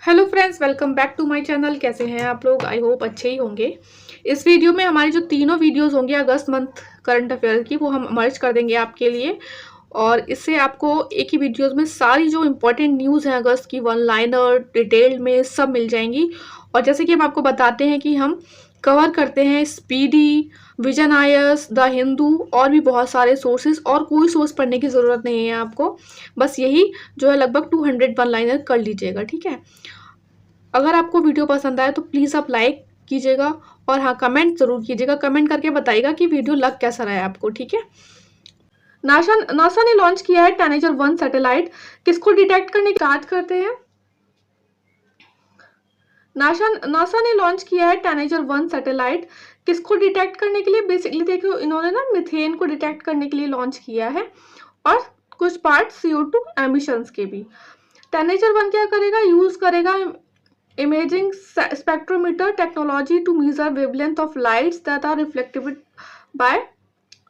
Hello friends, welcome back to my channel. कैसे हैं आप लोग? आई होप अच्छे ही होंगे। इस वीडियो में हमारी जो तीनों वीडियोस होंगे अगस्त मंथ करंट अफेयर की, वो हम मर्ज कर देंगे आपके लिए। और इससे आपको एक ही वीडियोस में सारी जो इम्पोर्टेंट न्यूज़ हैं अगस्त की, वन लाइनर डिटेल में सब मिल जाएंगी। और जैसे कि हम आपको बताते हैं कि हम कवर करते हैं स्पीडी, विजन आयस, द हिंदू और भी बहुत सारे सोर्सेज, और कोई सोर्स पढ़ने की ज़रूरत नहीं है आपको। बस यही जो है लगभग 200 वन लाइनर कर लीजिएगा, ठीक है। अगर आपको वीडियो पसंद आए तो प्लीज़ आप लाइक कीजिएगा, और हाँ, कमेंट ज़रूर कीजिएगा। कमेंट करके बताइएगा कि वीडियो लग कैसा रहा है आपको, ठीक है। नासा नासा ने लॉन्च किया है टैनेजर 1 सैटेलाइट। किसको डिटेक्ट करने की स्टार्ट करते हैं। नासा ने लॉन्च किया है टैनेजर 1 सैटेलाइट। किसको डिटेक्ट करने के लिए? बेसिकली देखो, इन्होंने ना मिथेन को डिटेक्ट करने के लिए लॉन्च किया है, और कुछ पार्ट CO2 एमिशंस के भी। टैनेजर 1 क्या करेगा? यूज करेगा imaging spectrometer technology to measure wavelength of lights that are reflected by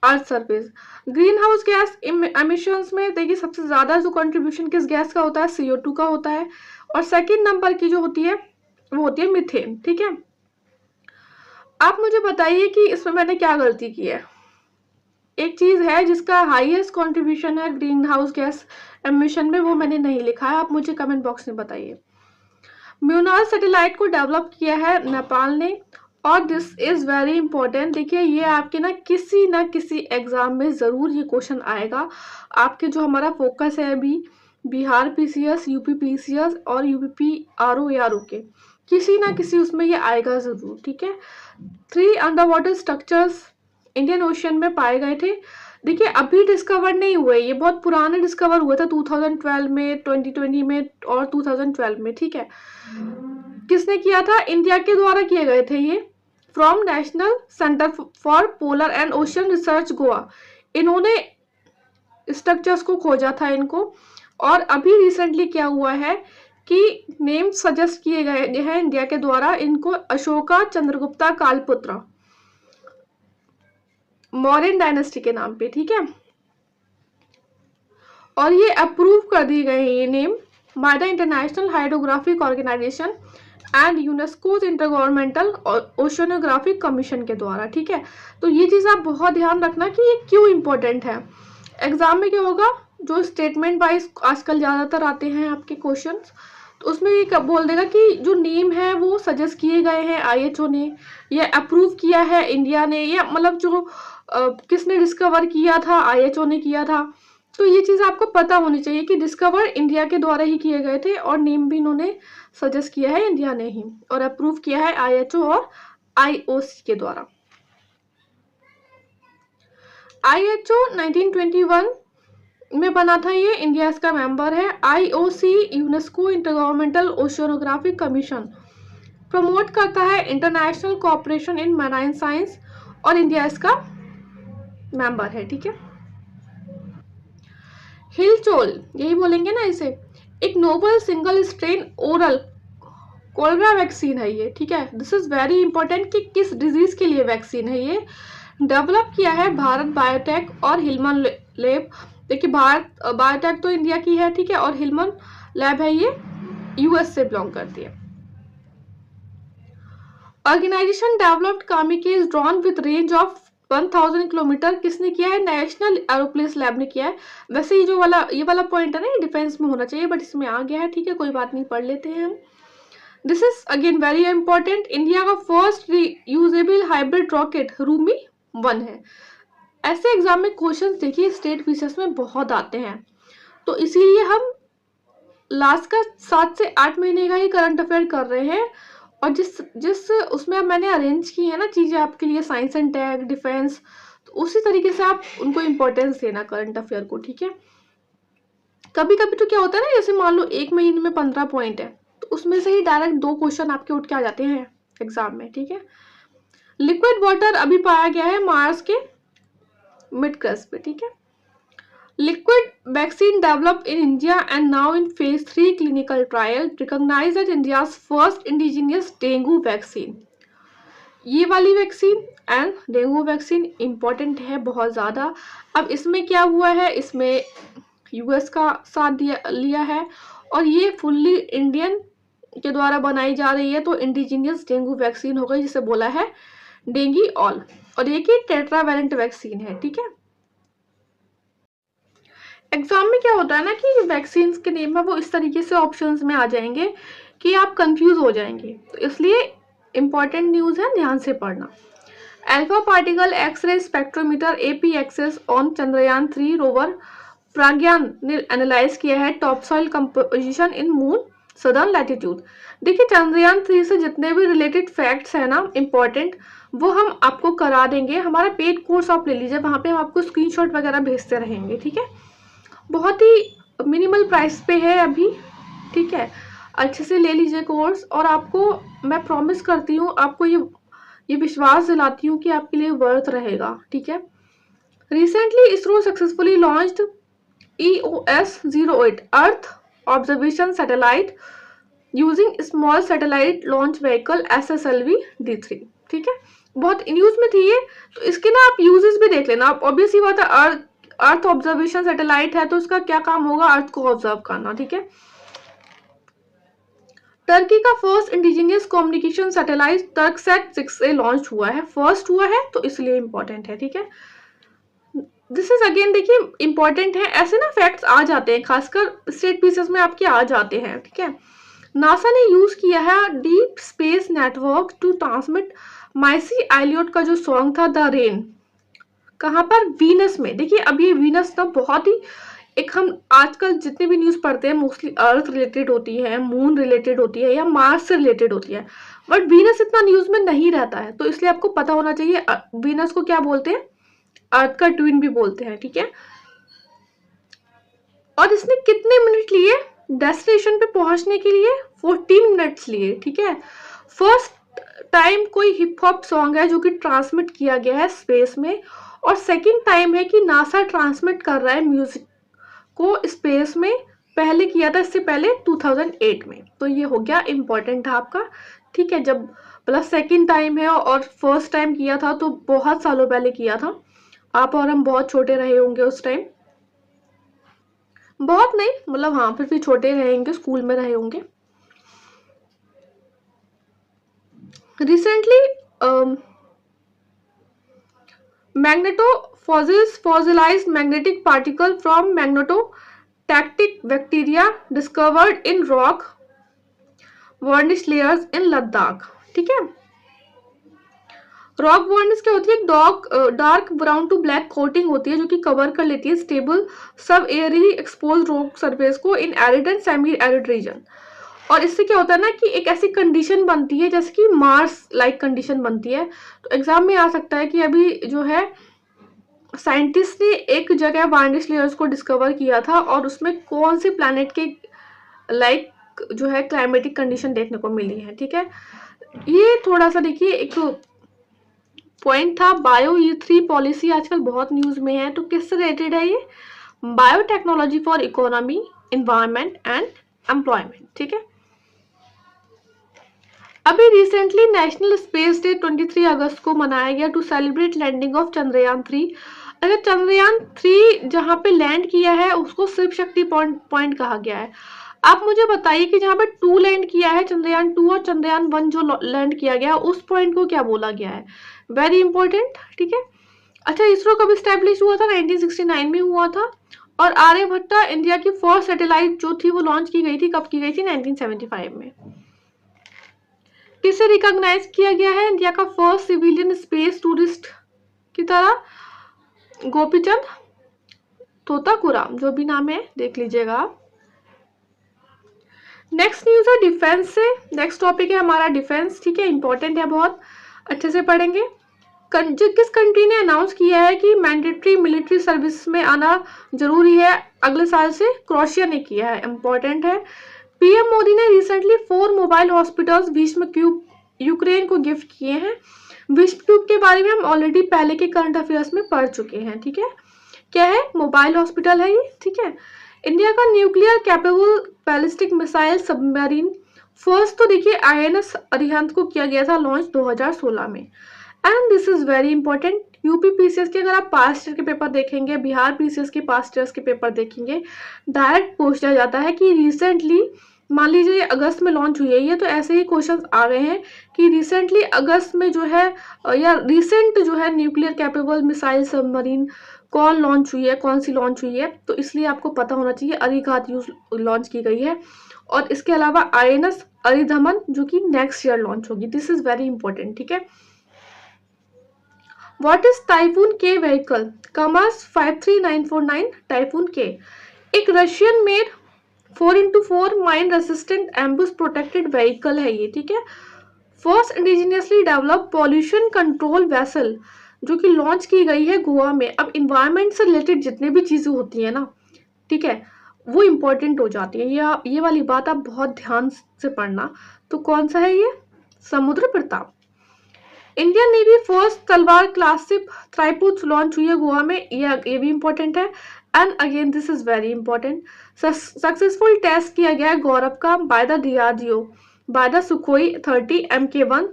earth surface. Green house gas emissions में देखिए सबसे ज्यादा जो कंट्रीब्यूशन किस गैस का होता है? CO2 का होता है। और सेकंड नंबर की जो होती है वो होती है मीथेन, ठीक है। आप मुझे बताइए कि इसमें मैंने क्या गलती की है। एक चीज है जिसका हाईएस्ट कंट्रीब्यूशन है ग्रीन हाउस गैस एमिशन में, वो मैंने नहीं लिखा है। आप मुझे कमेंट बॉक्स में बताइए। म्यूनार सैटेलाइट को डेवलप किया है नेपाल ने, और दिस इज वेरी इंपॉर्टेंट। देखिए, ये आपके ना किसी एग्जाम में जरूर ये क्वेश्चन आएगा। आपके जो हमारा फोकस है अभी बिहार PCS, UP PCS और UP RO ARO के, किसी ना किसी उसमें ये आएगा जरूर, ठीक है। 3 under water structures Indian ocean में पाए गए थे। देखिए, अभी डिस्कवर नहीं हुए, ये बहुत पुराने डिस्कवर हुए थे 2012 में, 2020 में और 2012 में, ठीक है। किसने किया था? इंडिया के द्वारा किए गए थे ये, from national centre for polar and ocean research Goa. इन्होंने स्ट्रक्चर्स को खोजा था इनको। और अभी रिसेंटली क्या हुआ है कि नेम सजेस्ट किए गए हैं इंडिया के द्वारा इनको, अशोका चंद्रगुप्ता कालपुत्र, मौर्यन डायनेस्टी के नाम पे, ठीक है। और ये अप्रूव कर दी गई है ये name by the international hydrographic organisation and UNESCO's intergovernmental oceanographic commission के द्वारा, ठीक है। तो ये चीज़ आप बहुत ध्यान रखना कि ये क्यों इम्पोर्टेंट है। एग्जाम में क्या होगा, जो स्टेटमेंट वाइज आजकल ज़्यादातर आते हैं आपके क्वेश्चंस, तो उसमें ये कब बोल देगा कि जो नेम है वो सजेस्ट किए गए हैं IHO ने, या अप्रूव किया है इंडिया ने, या मतलब जो किसने डिस्कवर किया था? IHO ने किया था। तो ये चीज़ आपको पता होनी चाहिए कि डिस्कवर इंडिया के द्वारा ही किए गए थे, और नेम भी इन्होंने सजेस्ट किया है इंडिया ने ही, और अप्रूव किया है IHO और IOC के द्वारा। IHO 1921 में बना था ये, इंडिया इसका मेंबर है। IOC UNESCO intergovernmental oceanographic commission promote करता है international cooperation in marine science, और इंडिया इसका मेंबर है, ठीक है। हिलचोल, यही बोलेंगे ना इसे, एक novel single strain oral cholera vaccine है ये, ठीक है। दिस इज वेरी इंपॉर्टेंट कि किस डिजीज के लिए वैक्सीन है ये। डेवलप किया है भारत बायोटेक और हिलमन लैब। देखिए, भारत बायोटेक तो इंडिया की है, ठीक है, और हिलमन लैब है ये US से बिलोंग करती है। Organisation developed kamikaze drone with range of 1000 kilometre. किसने किया है? नेशनल एरोस्पेस लैब ने किया है। वैसे ये वाला पॉइंट है ना, ये डिफेंस में होना चाहिए, बट इसमें आ गया है, ठीक है, कोई बात नहीं, पढ़ लेते हैं हम। This is again very important. India का first reusable hybrid rocket RHUMI 1 है। ऐसे एग्जाम में क्वेश्चन देखिए स्टेट पीसेस में बहुत आते हैं, तो इसीलिए हम लास्ट का 7 से 8 महीने का ही करंट अफेयर कर रहे हैं। और जिस उसमें मैंने अरेंज की है ना चीज़ें आपके लिए, साइंस एंड टेक, डिफेंस, तो उसी तरीके से आप उनको इम्पोर्टेंस देना करंट अफेयर को, ठीक है। कभी कभी तो क्या होता है ना, जैसे मान लो 1 महीने में 15 पॉइंट है, तो उसमें से ही डायरेक्ट 2 क्वेश्चन आपके उठ के आ जाते हैं एग्जाम में, ठीक है। लिक्विड वाटर अभी पाया गया है मार्स के मिड क्रस्ट पे, ठीक है। Liquid vaccine developed in India and now in phase 3 clinical trial recognized as India's first indigenous dengue vaccine. ये वाली vaccine and dengue vaccine important है बहुत ज़्यादा। अब इसमें क्या हुआ है, इसमें US का साथ लिया है, और ये फुल्ली इंडियन के द्वारा बनाई जा रही है, तो इंडिजीनियस डेंगू वैक्सीन हो गई, जिसे बोला है डेंगी ऑल, और ये की टेट्रावैलेंट वैक्सीन है। ठीक है, एग्जाम में क्या होता है ना कि वैक्सीन के नेम है वो इस तरीके से ऑप्शंस में आ जाएंगे कि आप कंफ्यूज हो जाएंगे, तो इसलिए इंपॉर्टेंट न्यूज है, ध्यान से पढ़ना। Alpha particle X ray spectrometer APXS on Chandrayaan 3 rover Pragyan ने एनालाइज किया है top soil composition in moon southern latitude. देखिए, चंद्रयान 3 से जितने भी रिलेटेड फैक्ट्स है ना इम्पोर्टेंट, वो हम आपको करा देंगे। हमारा पेड कोर्स आप ले लीजिए, वहाँ पे हम आपको स्क्रीनशॉट वगैरह भेजते रहेंगे। ठीक है, बहुत ही मिनिमल प्राइस पे है अभी। ठीक है, अच्छे से ले लीजिए कोर्स, और आपको मैं प्रॉमिस करती हूँ, आपको ये विश्वास दिलाती हूँ कि आपके लिए वर्थ रहेगा। ठीक है, recently ISRO successfully launched EOS-08 earth observation satellite using small satellite launch vehicle SSLV-D3। ठीक है, बहुत न्यूज में थी ये, तो इसके ना आप यूजेस भी देख लेना। आप ऑब्वियस ही बात है, अर्थ ऑब्जर्वेशन सैटेलाइट है तो इसका क्या काम होगा, अर्थ को ऑब्जर्व करना। ठीक है, टर्की का first indigenous communication satellite Turksat 6A launch हुआ है, फर्स्ट हुआ है, तो इसलिए इंपॉर्टेंट है। ठीक है, दिस इज अगेन, देखिए इंपॉर्टेंट है, ऐसे ना फैक्ट्स आ जाते हैं, खासकर स्टेट पीसेस में आपके आ जाते हैं। ठीक है, नासा ने यूज किया है deep space network to transmit Missy Elliott का जो सॉन्ग था द रेन, कहाँ पर, वीनस में। देखिए, अब ये वीनस ना बहुत ही एक, हम आजकल जितने भी न्यूज पढ़ते हैं मोस्टली अर्थ रिलेटेड होती है, मून रिलेटेड होती है, या मार्स से रिलेटेड होती है, बट वीनस इतना न्यूज में नहीं रहता है, तो इसलिए आपको पता होना चाहिए वीनस को क्या बोलते हैं, अर्थ का ट्विन भी बोलते हैं। ठीक है, और इसने कितने मिनट लिए डेस्टिनेशन पे पहुंचने के लिए, 14 मिनट्स लिए। ठीक है, फर्स्ट टाइम कोई हिप हॉप सॉन्ग है जो कि ट्रांसमिट किया गया है स्पेस में, और सेकंड टाइम है कि नासा ट्रांसमिट कर रहा है म्यूजिक को स्पेस में, पहले किया था इससे पहले 2008 में, तो ये हो गया इंपॉर्टेंट था आपका। ठीक है, जब प्लस सेकंड टाइम है और फर्स्ट टाइम किया था तो बहुत सालों पहले किया था, आप और हम बहुत छोटे रहे होंगे उस टाइम, बहुत नहीं मतलब हाँ, फिर भी छोटे रहेंगे, स्कूल में रहे होंगे। Recently fossilised magnetic particle from magnetotactic bacteria discovered in rock varnish layers in Ladakh. ठीक है, रॉक वार्निश क्या होती है, एक dark brown to black coating होती है जो कि कवर कर लेती है स्टेबल सब एयरली एक्सपोज रॉक सरफेस को इन arid and semi arid region, और इससे क्या होता है ना कि एक ऐसी कंडीशन बनती है जैसे कि मार्स लाइक कंडीशन बनती है। तो एग्जाम में आ सकता है कि अभी जो है साइंटिस्ट ने एक जगह वार्निश लेयर्स को डिस्कवर किया था, और उसमें कौन से प्लैनेट के लाइक जो है क्लाइमेटिक कंडीशन देखने को मिली है। ठीक है, ये थोड़ा सा देखिए एक पॉइंट था। बायो E3 पॉलिसी आजकल बहुत न्यूज में है, तो किससे रिलेटेड है ये, biotechnology for economy, environment and employment. ठीक है, अभी रिसेंटली नेशनल स्पेस डे 23 अगस्त को मनाया गया to celebrate landing of Chandrayaan 3। अगर चंद्रयान 3 जहाँ पे लैंड किया है उसको शिव शक्ति पॉइंट कहा गया है। आप मुझे बताइए कि जहाँ पे 2 लैंड किया है, चंद्रयान 2 और चंद्रयान 1 जो लैंड किया गया, उस पॉइंट को क्या बोला गया है, वेरी इंपॉर्टेंट। ठीक है, अच्छा, इसरो कब स्टैब्लिश हुआ था, 1969 में हुआ था, और आर्यभट्टा इंडिया की फर्स्ट सैटेलाइट जो थी वो लॉन्च की गई थी, कब की गई थी, 1975 में। किसे रिकॉग्नाइज किया गया है इंडिया का फर्स्ट सिविलियन स्पेस टूरिस्ट की तरह, गोपीचंद तोताकुराम, जो भी नाम है देख लीजिएगा आप। नेक्स्ट न्यूज है डिफेंस से, नेक्स्ट टॉपिक है हमारा डिफेंस। ठीक है, इंपॉर्टेंट है, बहुत अच्छे से पढ़ेंगे। किस कंट्री ने अनाउंस किया है कि मैंडेटरी मिलिट्री सर्विस में आना जरूरी है अगले साल से, क्रोएशिया ने किया है, इंपॉर्टेंट है। पीएम मोदी ने recently 4 mobile hospitals Bhishma cube Ukraine को गिफ्ट किए हैं। भीष्म क्यूब के बारे में हम ऑलरेडी पहले के करंट अफेयर्स में पढ़ चुके हैं। ठीक है, क्या है, मोबाइल हॉस्पिटल है ये। ठीक है, इंडिया का nuclear capable ballistic missile submarine first, तो देखिए INS अरिहंत को किया गया था लॉन्च 2016 में, and this is very important. UP PCS के अगर आप पास्ट ईयर के पेपर देखेंगे, बिहार PCS के पास्ट ईयर्स के पेपर देखेंगे, डायरेक्ट पूछा जाता है कि रिसेंटली मान लीजिए अगस्त में लॉन्च हुई है ये, तो ऐसे ही क्वेश्चंस आ रहे हैं कि रिसेंटली अगस्त में जो है या रिसेंट जो है न्यूक्लियर कैपेबल मिसाइल सबमरीन कौन लॉन्च हुई है, कौन सी लॉन्च हुई है, तो इसलिए आपको पता होना चाहिए अरिघात यूज लॉन्च की गई है। और इसके अलावा INS अरिधमन जो कि नेक्स्ट ईयर लॉन्च होगी, दिस इज वेरी इंपॉर्टेंट, ठीक है। व्हाट इज टाइफून के व्हीकल? कमर्स 53949 टाइफून के एक Russian made 4x4 mine resistant ambush protected vehicle है ये, ठीक है। First indigenously develop pollution control vessel जो कि लॉन्च की गई है गोवा में। अब इन्वायरमेंट से रिलेटेड जितने भी चीजें होती है ना, ठीक है, वो इंपॉर्टेंट हो जाती है। ये वाली बात आप बहुत ध्यान से पढ़ना। तो कौन सा है ये? Samudra Pratap. Indian navy first Talwar classic tripods launch हुई है गोवा में, ये भी इंपॉर्टेंट है। And again this is very important, successful test किया गया है गौरव का by the DRDO by the Sukhoi 30 MK1।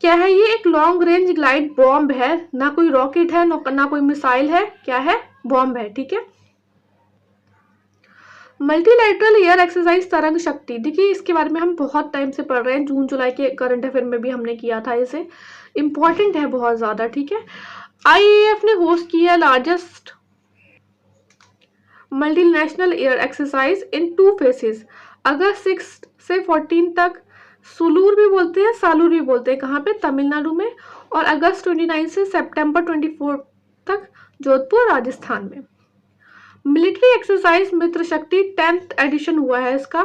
क्या है ये? एक लॉन्ग रेंज ग्लाइड बॉम्ब है, ना कोई रॉकेट है ना कोई मिसाइल है, क्या है? बॉम्ब है, ठीक है। मल्टीलैटरल एयर एक्सरसाइज तरंग शक्ति, देखिए इसके बारे में हम बहुत टाइम से पढ़ रहे हैं, जून जुलाई के करंट अफेयर में भी हमने किया था, इसे इंपॉर्टेंट है बहुत ज्यादा, ठीक है। IAF ने होस्ट किया largest multinational air exercise in 2 phases, अगस्त 6 से 14 तक। सुलूर भी बोलते हैं, सालूर भी बोलते हैं, कहाँ पे? तमिलनाडु में। और अगस्त 29 से सितंबर 24 तक जोधपुर राजस्थान में। मिलिट्री एक्सरसाइज मित्र शक्ति 10th एडिशन हुआ है इसका,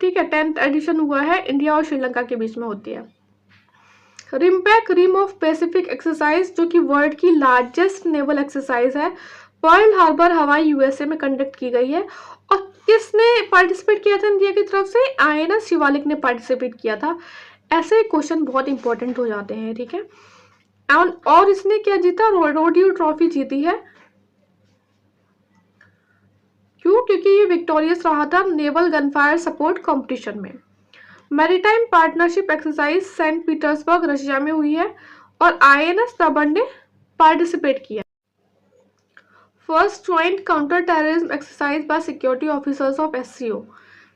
ठीक है, 10th एडिशन हुआ है, इंडिया और श्रीलंका के बीच में होती है। RIMPAC rim of Pacific exercise जो कि वर्ल्ड की लार्जेस्ट नेवल एक्सरसाइज है, पर्ल हार्बर हवाई USA में कंडक्ट की गई है। और किसने पार्टिसिपेट किया था इंडिया की तरफ से? INS शिवालिक ने पार्टिसिपेट किया था। ऐसे क्वेश्चन बहुत इंपॉर्टेंट हो जाते हैं, ठीक है। और इसने क्या जीता? रोडियो ट्रॉफी जीती है। क्यों? क्योंकि ये विक्टोरियस रहा था नेवल गनफायर सपोर्ट कंपटीशन में। Maritime partnership exercise Saint Petersburg Russia में हुई है और INS तबन ने पार्टिसिपेट किया। First joint counter terrorism exercise by security officers of SCO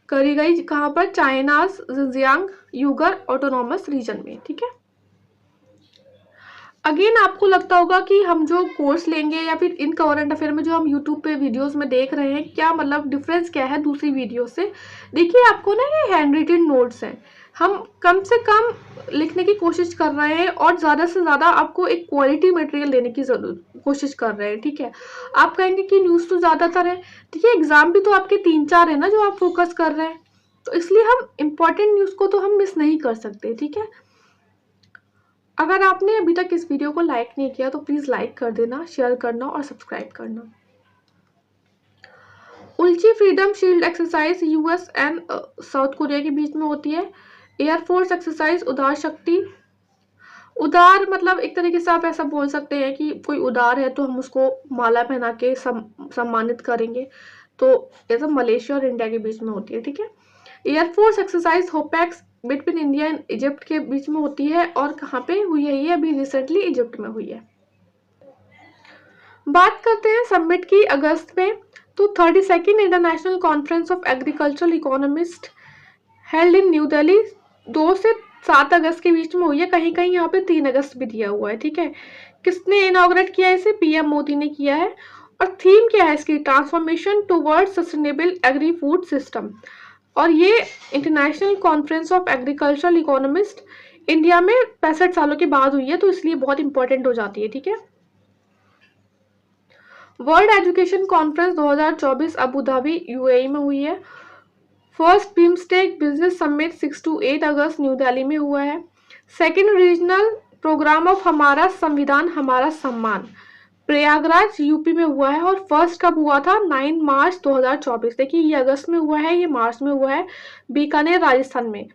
करी गई कहाँ पर? China's Xinjiang Uyghur autonomous region में, ठीक है। अगेन आपको लगता होगा कि हम जो कोर्स लेंगे या फिर इन करंट अफेयर में जो हम यूट्यूब पे वीडियोस में देख रहे हैं, क्या मतलब डिफरेंस क्या है दूसरी वीडियो से? देखिए आपको ना ये हैंड रिटन नोट्स हैं, हम कम से कम लिखने की कोशिश कर रहे हैं और ज़्यादा से ज़्यादा आपको एक क्वालिटी मटेरियल देने की कोशिश कर रहे हैं, ठीक है। आप कहेंगे कि न्यूज़ तो ज़्यादातर है, देखिए एग्जाम भी तो आपके 3-4 है ना जो आप फोकस कर रहे हैं, तो इसलिए हम इम्पॉर्टेंट न्यूज़ को तो हम मिस नहीं कर सकते, ठीक है। अगर आपने अभी तक इस वीडियो को लाइक नहीं किया तो प्लीज़ लाइक कर देना, शेयर करना और सब्सक्राइब करना। Ulchi freedom shield exercise US and South Korea के बीच में होती है। एयरफोर्स एक्सरसाइज उदार शक्ति, उदार मतलब एक तरीके से आप ऐसा बोल सकते हैं कि कोई उदार है तो हम उसको माला पहना के सम्मानित करेंगे, तो ऐसा मलेशिया और इंडिया के बीच में होती है, ठीक है। Air force exercise Hopex between India and Egypt के बीच में होती है और कहाँ पे हुई है ये? अभी रिसेंटली इजिप्ट में हुई है। बात करते हैं समिट की अगस्त में, तो 32nd international conference of agricultural economist held in new Delhi 2 से 7 अगस्त के बीच में हुई है, कहीं कहीं यहाँ पे 3 अगस्त भी दिया हुआ है, ठीक है। किसने इनॉग्रेट किया है इसे? PM मोदी ने किया है। और थीम क्या है इसकी? Transformation toward sustainable agri food system. और ये international conference of agricultural economist India में 65 सालों के बाद हुई है, तो इसलिए बहुत इंपॉर्टेंट हो जाती है, ठीक है। World education conference 2024 Abu Dhabi UAE में हुई है। First BIMSTEC business summit 6 to 8 August new Delhi में हुआ है। सेकेंड रीजनल प्रोग्राम ऑफ हमारा संविधान हमारा सम्मान प्रयागराज UP में हुआ है। और फर्स्ट कब हुआ था? 9 मार्च 2024। देखिए ये अगस्त में हुआ है, ये मार्च में हुआ है, बीकानेर राजस्थान में।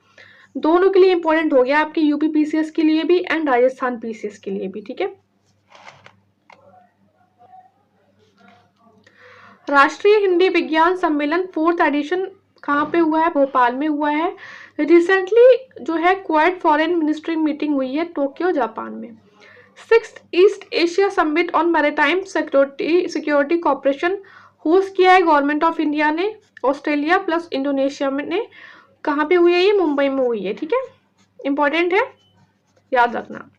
दोनों के लिए इंपॉर्टेंट हो गया, आपके UP PCS के लिए भी एंड राजस्थान PCS के लिए भी, ठीक है। राष्ट्रीय हिंदी विज्ञान सम्मेलन 4th एडिशन कहाँ पे हुआ है? भोपाल में हुआ है। रिसेंटली जो है क्वाड फॉरेन मिनिस्ट्री मीटिंग हुई है टोक्यो जापान में। 6th east Asia summit on maritime security corporation host किया है गवर्नमेंट ऑफ इंडिया ने, ऑस्ट्रेलिया प्लस इंडोनेशिया में ने। कहाँ पे हुई है ये? मुंबई में हुई है, ठीक है, इंपॉर्टेंट है, याद रखना।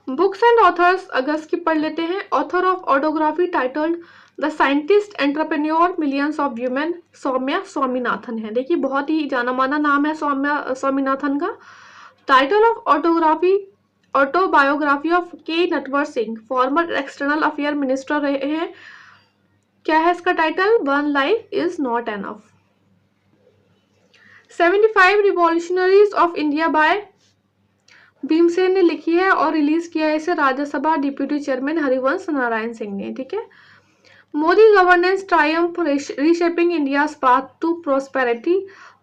बुक्स एंड ऑथर्स अगस्त की पढ़ लेते हैं। Author of autography titled the scientist entrepreneur millions of human, Soumya Swaminathan है। देखिए बहुत ही जाना माना नाम है सौम्या स्वामीनाथन का। Title of autography autobiography of K Natwar Singh, former external affair minister रहे हैं। क्या है इसका title? One life is not enough. 75 revolutionaries of India by Bhimsen ने लिखी है और रिलीज किया है इसे राज्यसभा डिप्यूटी चेयरमैन हरिवंश नारायण सिंह ने, ठीक है। Modi governance triumph reshaping India path to prosperity,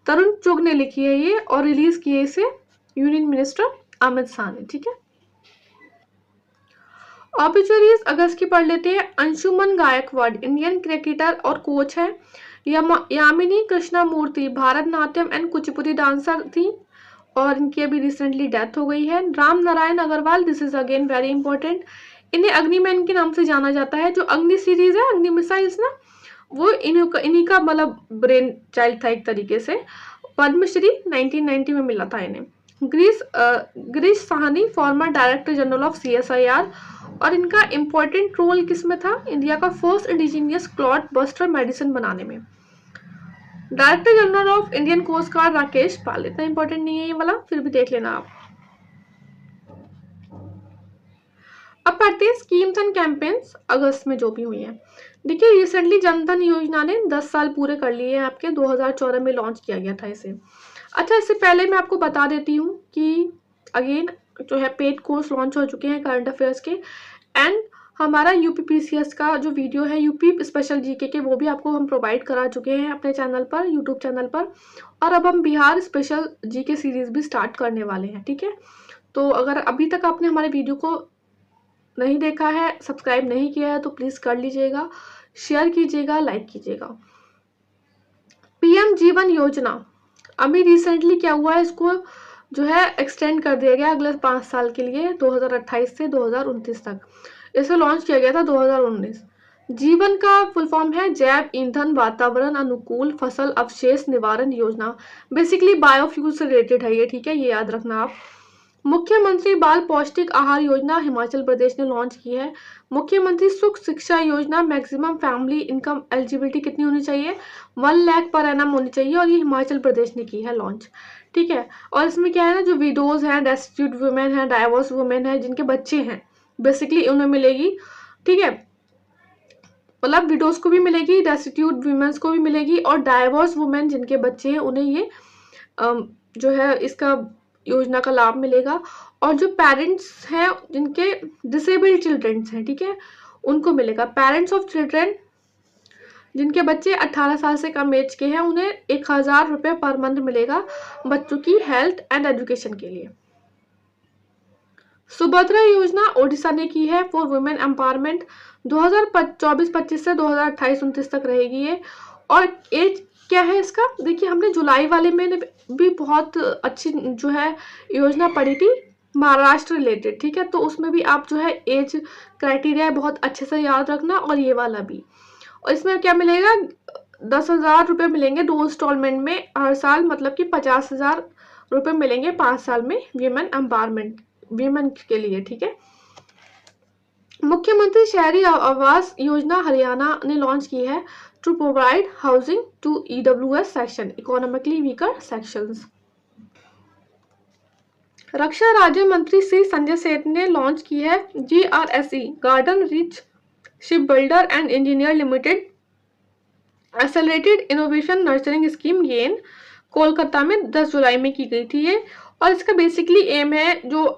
Tarun Chugh ने लिखी है ये और रिलीज किए इसे यूनियन मिनिस्टर अमित शाह ने, ठीक है। ऑब्ituaries अगस्त की पढ़ लेते हैं। अंशुमन गायकवाड़ इंडियन क्रिकेटर और कोच है। यामिनी कृष्णमूर्ति भारतनाट्यम एंड कुचिपुड़ी डांसर थी और इनकी अभी रिसेंटली डेथ हो गई है। Ram Narayan Agarwal, this is again very important, इन्हें अग्निमैन के नाम से जाना जाता है। जो अग्नि सीरीज है, अग्नि मिसाइल्स ना, वो इन्हीं का मतलब ब्रेन चाइल्ड था एक तरीके से। पद्मश्री 1990 में मिला था इन्हें। Girish Sahni former director general of CSIR और इनका इंपॉर्टेंट रोल किसमें था? इंडिया का first indigenous clot buster medicine बनाने में। Director general of Indian coast guard Rakesh Pal, इतना इंपॉर्टेंट नहीं है ये वाला, फिर भी देख लेना आप। अब पढ़ते हैं स्कीम्स एंड कैंपेन्स अगस्त में जो भी हुई है। देखिए रिसेंटली जनधन योजना ने 10 साल पूरे कर लिए हैं आपके, 2014 में लॉन्च किया गया था इसे। अच्छा, इससे पहले मैं आपको बता देती हूँ कि अगेन जो है पेड कोर्स लॉन्च हो चुके हैं करंट अफेयर्स के, एंड हमारा UPPCS का जो वीडियो है यूपी स्पेशल जीके के, वो भी आपको हम प्रोवाइड करा चुके हैं अपने चैनल पर, यूट्यूब चैनल पर। और अब हम बिहार स्पेशल जीके सीरीज भी स्टार्ट करने वाले हैं, ठीक है। तो अगर अभी तक आपने हमारे वीडियो को नहीं देखा है, सब्सक्राइब नहीं किया है, तो प्लीज कर लीजिएगा, शेयर कीजिएगा, लाइक कीजिएगा। PM जीवन योजना अभी रिसेंटली क्या हुआ है, इसको जो है एक्सटेंड कर दिया गया अगले 5 साल के लिए, 2028 से 2029 तक। इसे लॉन्च किया गया था 2019। जीवन का फुल फॉर्म है जैव ईंधन वातावरण अनुकूल फसल अवशेष निवारण योजना। बेसिकली बायोफ्यूल से रिलेटेड है ये, ठीक है, ये याद रखना आप। मुख्यमंत्री बाल पौष्टिक आहार योजना हिमाचल प्रदेश ने लॉन्च की है। मुख्यमंत्री सुख शिक्षा योजना, मैक्सिमम फैमिली इनकम एलिजिबिलिटी कितनी होनी चाहिए? 1 लाख पर एनम होनी चाहिए, और ये हिमाचल प्रदेश ने की है लॉन्च, ठीक है। और इसमें क्या है ना, जो विडोज हैं, डेस्टिट्यूट वुमेन हैं, डाइवोर्स वुमेन हैं, जिनके बच्चे हैं, बेसिकली उन्हें मिलेगी, ठीक है। मतलब विडोज को भी मिलेगी, डेस्टिट्यूट वुमेन्स को भी मिलेगी, और डाइवोर्स वुमेन जिनके बच्चे हैं उन्हें ये जो है इसका योजना का लाभ मिलेगा। और जो पेरेंट्स हैं जिनके डिसेबल्ड चिल्ड्रंस हैं, ठीक है, उनको मिलेगा। पेरेंट्स ऑफ चिल्ड्रन जिनके बच्चे 18 साल से कम एज के हैं, उन्हें 1000 रुपये पर मंथ मिलेगा बच्चों की हेल्थ एंड एजुकेशन के लिए। सुभद्रा योजना ओडिशा ने की है फॉर वुमेन एम्पावरमेंट, 2024-25 से 2028-29 तक रहेगी ये। और एज क्या है इसका? देखिए हमने जुलाई वाले में भी बहुत अच्छी जो है योजना पढ़ी थी महाराष्ट्र रिलेटेड, ठीक है, तो उसमें भी आप जो है एज क्राइटेरिया बहुत अच्छे से याद रखना, और ये वाला भी। और इसमें क्या मिलेगा? 10,000 रुपये मिलेंगे 2 इंस्टॉलमेंट में हर साल, मतलब कि 50,000 रुपये मिलेंगे 5 साल में वीमेन एम्पावरमेंट वीमेन के लिए, ठीक है। मुख्यमंत्री शहरी आवास योजना हरियाणा ने लॉन्च की है to provide housing to EWS section, economically weaker sections. रक्षा राज्य मंत्री श्री संजय सेठ ने लॉन्च की है GRSE garden rich ship builder and engineer limited accelerated innovation nurturing scheme, ये कोलकाता में 10 जुलाई में की गई थी ये। और इसका बेसिकली एम है जो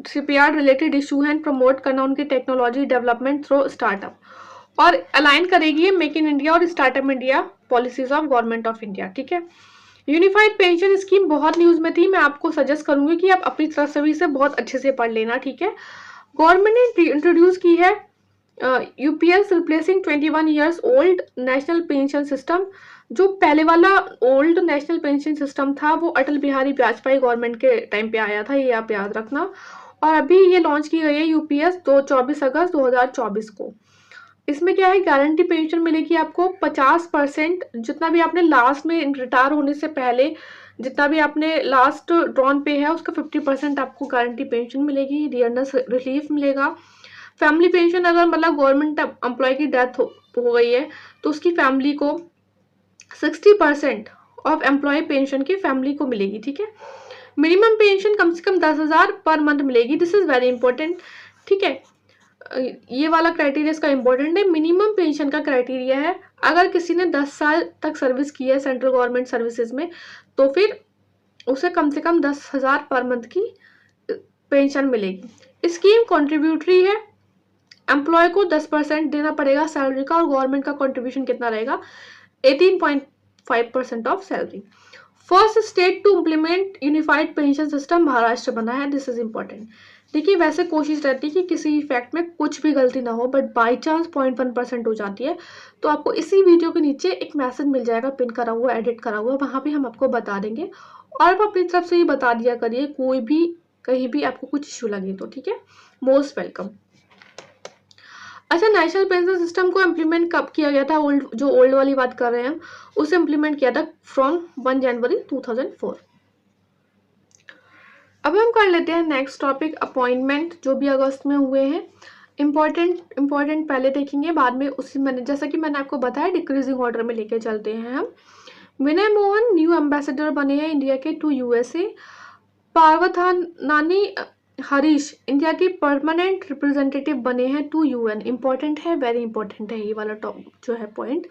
शिपयार्ड रिलेटेड इशू हैं प्रमोट करना, उनकी टेक्नोलॉजी डेवलपमेंट थ्रू स्टार्टअप, और अलाइन करेगी मेक इन इंडिया और startup India policies of government of India, ठीक है। यूनिफाइड पेंशन स्कीम बहुत न्यूज में थी, मैं आपको सजेस्ट करूंगी कि आप अपनी तरफ से भी इसे बहुत अच्छे से पढ़ लेना, ठीक है। गवर्नमेंट ने इंट्रोड्यूस की है UPS replacing 21 years old national pension system. जो पहले वाला ओल्ड नेशनल पेंशन सिस्टम था वो अटल बिहारी वाजपेयी गवर्नमेंट के टाइम पे आया था, ये आप याद रखना। और अभी ये लॉन्च की गई है UPS 24 अगस्त 2024 को। इसमें क्या है, गारंटी पेंशन मिलेगी आपको 50%, जितना भी आपने लास्ट में रिटायर होने से पहले जितना भी आपने लास्ट ड्रॉन पे है उसका 50% आपको गारंटी पेंशन मिलेगी, डियरनेस रिलीफ मिलेगा। फैमिली पेंशन अगर मतलब गवर्नमेंट एम्प्लॉय की डेथ हो गई है तो उसकी फैमिली को 60% ऑफ एम्प्लॉय पेंशन की फैमिली को मिलेगी, ठीक है। मिनिमम पेंशन कम से कम 10,000 पर मंथ मिलेगी, दिस इज वेरी इंपॉर्टेंट, ठीक है। ये वाला क्राइटेरिया इसका इंपॉर्टेंट है। मिनिमम पेंशन का क्राइटेरिया है अगर किसी ने 10 साल तक सर्विस की है सेंट्रल गवर्नमेंट सर्विसेज में तो फिर उसे कम से कम 10,000 पर मंथ की पेंशन मिलेगी। स्कीम कॉन्ट्रीब्यूटरी है, एम्प्लॉय को 10% देना पड़ेगा सैलरी का और गवर्नमेंट का कॉन्ट्रीब्यूशन कितना रहेगा, 18.5% of salary. First state to implement unified pension system Maharashtra बना है, दिस इज इंपॉर्टेंट। देखिए वैसे कोशिश रहती है कि किसी फैक्ट में कुछ भी गलती ना हो, बट बाई चांस 0.1% हो जाती है तो आपको इसी वीडियो के नीचे एक मैसेज मिल जाएगा पिन करा हुआ, एडिट करा हुआ, वहां पे हम आपको बता देंगे और आप अपनी तरफ से ही बता दिया करिए कोई भी कहीं भी आपको कुछ इश्यू लगे तो, ठीक है। Most welcome. अच्छा, नेशनल पेंशन सिस्टम को इम्प्लीमेंट कब किया गया था, ओल्ड वाली बात कर रहे हैं हम, उसे इम्प्लीमेंट किया था फ्रॉम 1 जनवरी 2004। अब हम कर लेते हैं नेक्स्ट टॉपिक, अपॉइंटमेंट जो भी अगस्त में हुए हैं। इंपॉर्टेंट पहले देखेंगे, बाद में उसी मैंने जैसा कि मैंने आपको बताया डिक्रीजिंग ऑर्डर में लेके चलते हैं हम। विनय मोहन न्यू एम्बेसडर बने हैं इंडिया के टू यूएसए। पार्वथानानी हरीश इंडिया की परमानेंट रिप्रेजेंटेटिव बने हैं टू यूएन। इंपॉर्टेंट है, वेरी इंपॉर्टेंट है ये वाला टॉपिक जो है पॉइंट।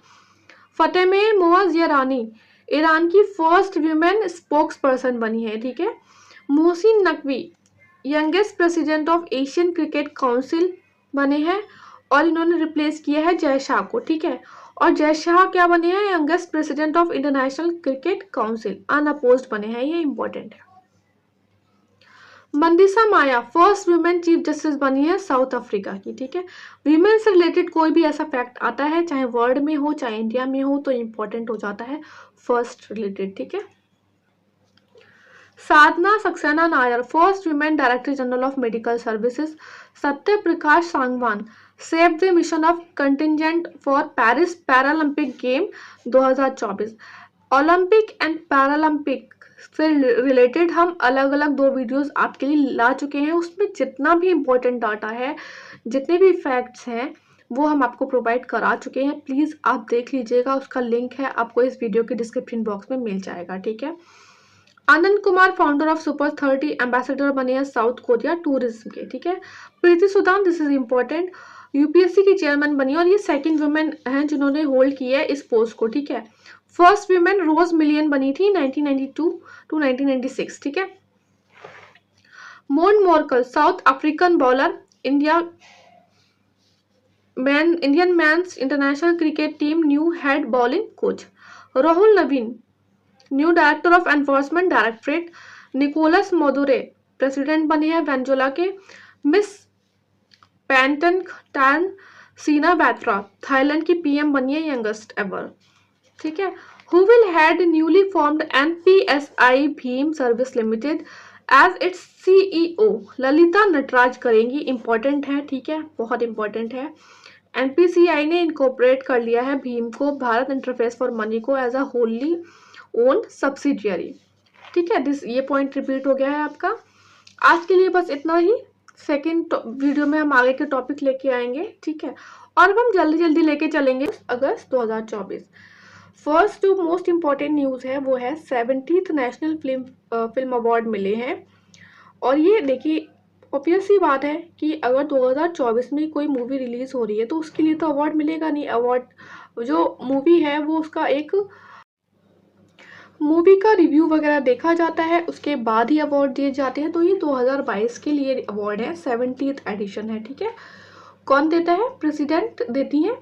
फतेह मोअज़ ईरानी ईरान की फर्स्ट वीमेन स्पोक्स पर्सन बनी है, ठीक है। Mohsin Naqvi youngest president of Asian cricket council बने हैं और इन्होंने रिप्लेस किया है जय शाह को, ठीक है। और जय शाह क्या बने हैं, youngest president of international cricket council, unopposed बने हैं, ये इंपॉर्टेंट है। मंदिसा माया फर्स्ट वुमेन चीफ जस्टिस बनी है साउथ अफ्रीका की, ठीक है। वीमेन से रिलेटेड कोई भी ऐसा फैक्ट आता है चाहे वर्ल्ड में हो चाहे इंडिया में हो तो इंपॉर्टेंट हो जाता है फर्स्ट रिलेटेड, ठीक है। Sadhana Saxena Nair first women director general of medical services. Satya Prakash Sangwan chef de mission of contingent for Paris Paralympic game 2024। Olympic and Paralympic से रिलेटेड हम अलग अलग 2 वीडियोस आपके लिए ला चुके हैं, उसमें जितना भी इम्पोर्टेंट डाटा है जितने भी फैक्ट्स हैं वो हम आपको प्रोवाइड करा चुके हैं, प्लीज़ आप देख लीजिएगा, उसका लिंक है आपको इस वीडियो के डिस्क्रिप्शन बॉक्स में मिल जाएगा, ठीक है। Anand Kumar founder of super 30 ambassador बने हैं साउथ कोरिया टूरिज्म के, ठीक है। Preeti Sudan this is important UPSC की चेयरमैन बनी और ये सेकंड वुमेन हैं जिन्होंने होल्ड किया है इस पोस्ट को, ठीक है। फर्स्ट वुमेन रोज मिलियन बनी थी 1992 टू 1996, ठीक है। मोन Morkel South African bowler Indian men's international cricket team new head bowling coach. Rahul Navin new director of enforcement directorate. Nicolas Maduro president बने हैं वेनेजुएला के। मिस पैंटन टैन सीना बैत्रा थाईलैंड की पीएम बनी है, यंगेस्ट एवर, ठीक है। Who will head newly formed NPCI भीम service limited as its CEO, Lalitha Nataraj करेंगी, इंपॉर्टेंट है, ठीक है, बहुत इंपॉर्टेंट है। एनपीसीआई ने इनकॉर्पोरेट कर लिया है भीम को, भारत इंटरफेस फॉर मनी को, as a wholly owned subsidiary, ठीक है। ये पॉइंट रिपीट हो गया है आपका। आज के लिए बस इतना ही, सेकेंड वीडियो में हम आगे के टॉपिक लेके आएंगे, ठीक है। और अब हम जल्दी जल्दी लेके चलेंगे अगस्त 2024। फर्स्ट जो मोस्ट इम्पॉर्टेंट न्यूज़ है वो है 70th नेशनल फिल्म अवार्ड मिले हैं। और ये देखिए ऑब्वियस सी बात है कि अगर 2024 में कोई मूवी रिलीज हो रही है तो उसके लिए तो अवार्ड मिलेगा नहीं। अवार्ड जो मूवी है वो उसका एक मूवी का रिव्यू वगैरह देखा जाता है, उसके बाद ही अवार्ड दिए जाते हैं। तो ये 2022 के लिए अवार्ड है, 70th एडिशन है, ठीक है। कौन देता है, प्रेसिडेंट देती है।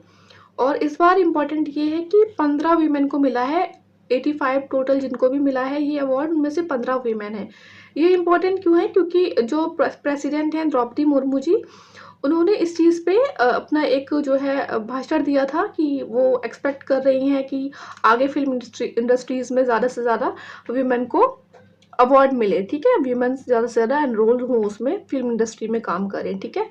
और इस बार इम्पोर्टेंट ये है कि 15 वीमेन को मिला है, 85 टोटल जिनको भी मिला है ये अवार्ड, उनमें से 15 वीमेन है। ये इम्पोर्टेंट क्यों है, क्योंकि जो प्रेसिडेंट हैं द्रौपदी मुर्मू जी, उन्होंने इस चीज़ पे अपना एक जो है भाषण दिया था कि वो एक्सपेक्ट कर रही हैं कि आगे फिल्म इंडस्ट्रीज़ में ज़्यादा से ज़्यादा वीमेन को अवार्ड मिले, ठीक है। वीमेन ज़्यादा से ज़्यादा एनरोल हों उसमें, फिल्म इंडस्ट्री में काम करें, ठीक है।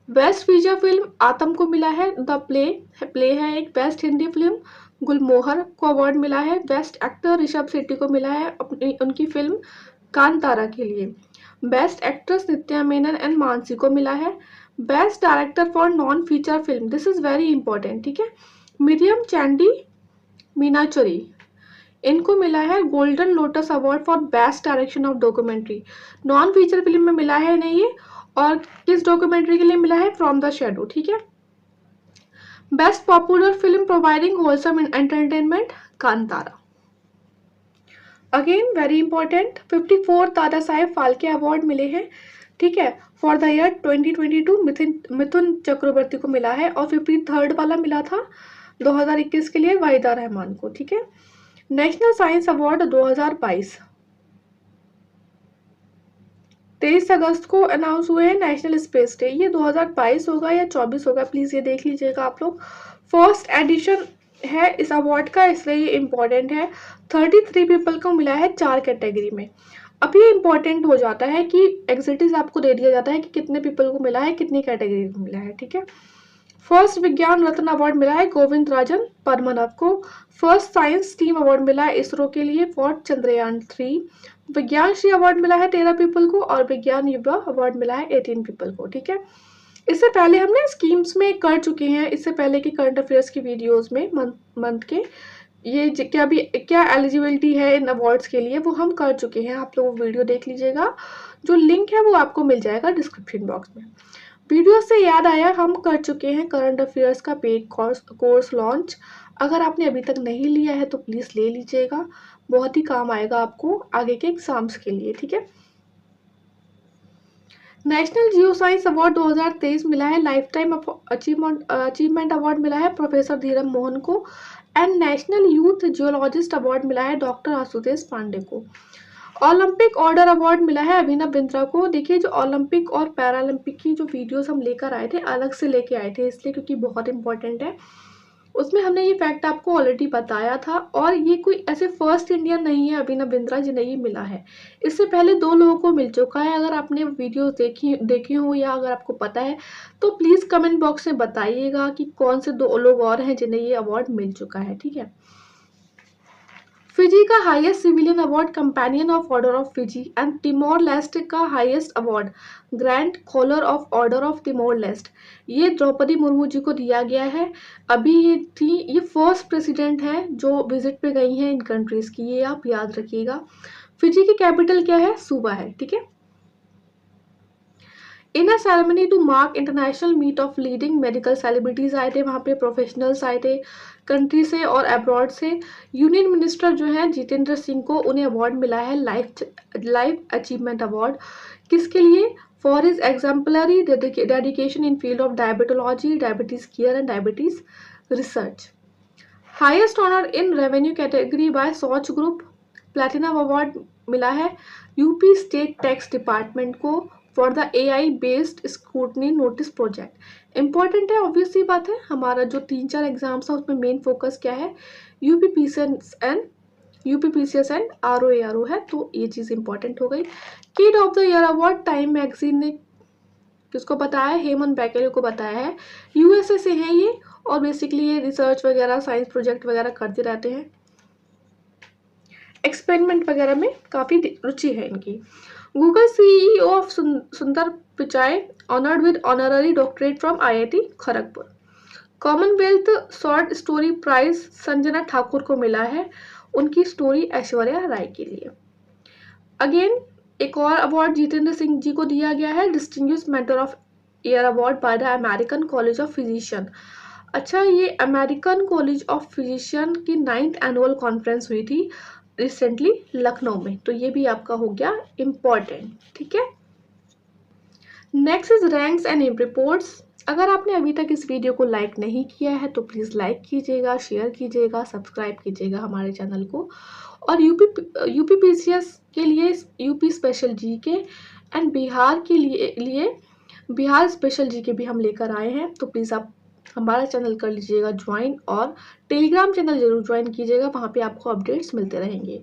बेस्ट फीचर फिल्म आतम को मिला है, द प्ले प्ले है एक। बेस्ट हिंदी फिल्म गुलमोहर को अवार्ड मिला है। बेस्ट एक्टर ऋषभ शेट्टी को मिला है अपनी उनकी फिल्म कांतारा के लिए। Best actress Nitya Menon and Mansi को मिला है। Best director for non feature film, this is very important, ठीक है, मिरियम चैंडी मीनाचुरी, इनको मिला है golden lotus award for best direction of documentary. Non feature film में मिला है नहीं ये, और किस डॉक्यूमेंट्री के लिए मिला है, फ्रॉम द शेडो, ठीक है। Best popular film providing wholesome entertainment, Kantara. Again very important, 54 Dada Saheb Phalke award मिले हैं, ठीक है, for the year 2022 Mithun Chakraborty को मिला है, और 53rd वाला मिला था 2021 के लिए वाहिदा रहमान को, ठीक है। नेशनल साइंस अवार्ड 2022 23 अगस्त को अनाउंस हुए हैं। नेशनल स्पेस डे ये 2022 होगा या 24 होगा, प्लीज ये देख लीजिएगा आप लोग। फर्स्ट एडिशन है इस अवार्ड का, इसलिए ये इम्पोर्टेंट है। 33 पीपल को मिला है 4 कैटेगरी में। अब ये इम्पोर्टेंट हो जाता है कि एग्जिटिव आपको दे दिया जाता है कि कितने पीपल को मिला है, कितनी कैटेगरी को मिला है, ठीक है। फर्स्ट विज्ञान रत्न अवार्ड मिला है गोविंद राजन परमनव को। फर्स्ट साइंस टीम अवार्ड मिला है इसरो के लिए फॉर चंद्रयान 3। विज्ञान श्री अवार्ड मिला है 13 पीपल को, और विज्ञान युवा अवार्ड मिला है 18 पीपल को, ठीक है। इससे पहले हमने स्कीम्स में कर चुके हैं, इससे पहले की करंट अफेयर्स की वीडियोस में मंथ के ये क्या एलिजिबिलिटी है इन अवार्ड्स के लिए, वो हम कर चुके हैं। आप लोग वीडियो देख लीजिएगा, जो लिंक है वो आपको मिल जाएगा डिस्क्रिप्शन बॉक्स में। वीडियो से याद आया, हम कर चुके हैं करंट अफेयर्स का पेड कोर्स लॉन्च। अगर आपने अभी तक नहीं लिया है तो प्लीज़ ले लीजिएगा, बहुत ही काम आएगा आपको आगे के एग्जाम्स के लिए, ठीक है। नेशनल जियो साइंस अवार्ड 2023 मिला है, लाइफ टाइम अचीवमेंट अवार्ड मिला है प्रोफेसर धीरम मोहन को, and national youth geologist award मिला है डॉक्टर आशुतोष पांडे को। ओलंपिक ऑर्डर अवार्ड मिला है अभिनव बिंद्रा को। देखिए, जो ओलंपिक और पैरालंपिक की जो वीडियोस हम लेकर आए थे, अलग से लेके आए थे इसलिए क्योंकि बहुत इंपॉर्टेंट है, उसमें हमने ये फैक्ट आपको ऑलरेडी बताया था। और ये कोई ऐसे फर्स्ट इंडियन नहीं है अभिनव बिंद्रा जिन्हें ये मिला है, इससे पहले 2 लोगों को मिल चुका है। अगर आपने वीडियो देखी हो या अगर आपको पता है तो प्लीज़ कमेंट बॉक्स में बताइएगा कि कौन से 2 लोग और हैं जिन्हें ये अवार्ड मिल चुका है, ठीक है। फिजी का highest civilian award companion of order of Fiji, and Timor Leste का highest award grand collar of order of Timor Leste, ये द्रौपदी मुर्मू जी को दिया गया है। अभी ये फर्स्ट प्रेसिडेंट है जो विजिट पे गई हैं इन कंट्रीज की, ये आप याद रखिएगा। फिजी की कैपिटल क्या है, सूबा है, ठीक है। In a ceremony to mark international meet of leading medical celebrities आए थे, वहाँ पे प्रोफेशनल्स आए थे कंट्री से और अब्रॉड से। यूनियन मिनिस्टर जो है जितेंद्र सिंह को, उन्हें अवार्ड मिला है लाइफ अचीवमेंट अवार्ड। किसके लिए, for his exemplary dedication in field of diabetology, diabetes care and diabetes research. Highest honour in revenue category by सोच ग्रुप, प्लैटिनम अवार्ड मिला है यूपी स्टेट टैक्स डिपार्टमेंट को for the AI based scrutiny notice project. Important है, obvious सी बात है, हमारा जो 3-4 एग्जाम्स है उसमें मेन फोकस क्या है, यूपीपीसीएस एंड ROARO है, तो ये चीज़ इंपॉर्टेंट हो गई। Kid of the year award time magazine ने किसको बताया, हेमंत बैकेले को बताया है। USA से हैं ये, और बेसिकली ये रिसर्च वगैरह साइंस प्रोजेक्ट वगैरह करते रहते हैं, एक्सपेरिमेंट वगैरह में काफ़ी रुचि है इनकी। Google CEO of Sundar Pichai honoured with honorary doctorate from IIT Kharagpur. Commonwealth short story prize Sanjana Thakur को मिला है उनकी स्टोरी ऐश्वर्या राय के लिए। अगेन एक और अवार्ड जितेंद्र सिंह जी को दिया गया है, distinguished mentor of year award by the American college of physician. अच्छा, ये अमेरिकन कॉलेज ऑफ फिजिशियन की 9th एनुअल कॉन्फ्रेंस हुई थी रिसेंटली लखनऊ में, तो ये भी आपका हो गया इम्पॉर्टेंट, ठीक है। Next is ranks and reports. अगर आपने अभी तक इस वीडियो को लाइक नहीं किया है तो प्लीज़ लाइक कीजिएगा, शेयर कीजिएगा, सब्सक्राइब कीजिएगा हमारे चैनल को। और यूपीपीसीएस के लिए UP special GK and Bihar के लिए बिहार स्पेशल जीके भी हम लेकर आए हैं, तो प्लीज़ आप हमारा चैनल कर लीजिएगा ज्वाइन, और टेलीग्राम चैनल जरूर ज्वाइन कीजिएगा, वहाँ पे आपको अपडेट्स मिलते रहेंगे।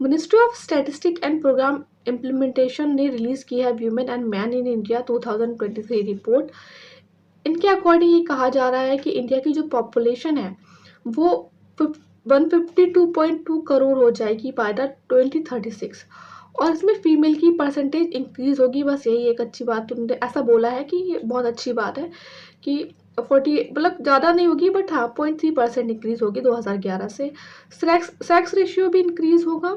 Ministry of statistic and programme implementation ने रिलीज़ की है women and man in India 2023 रिपोर्ट। इनके अकॉर्डिंग ये कहा जा रहा है कि इंडिया की जो पॉपुलेशन है वो 152.2 करोड़ हो जाएगी बाय द 2036, और इसमें फीमेल की परसेंटेज इंक्रीज होगी। बस यही एक अच्छी बात उन्होंने ऐसा बोला है कि ये बहुत अच्छी बात है कि 40 मतलब ज़्यादा नहीं होगी, बट हाँ 0.3% इंक्रीज होगी 2011 से। सेक्स रेशियो भी इंक्रीज होगा।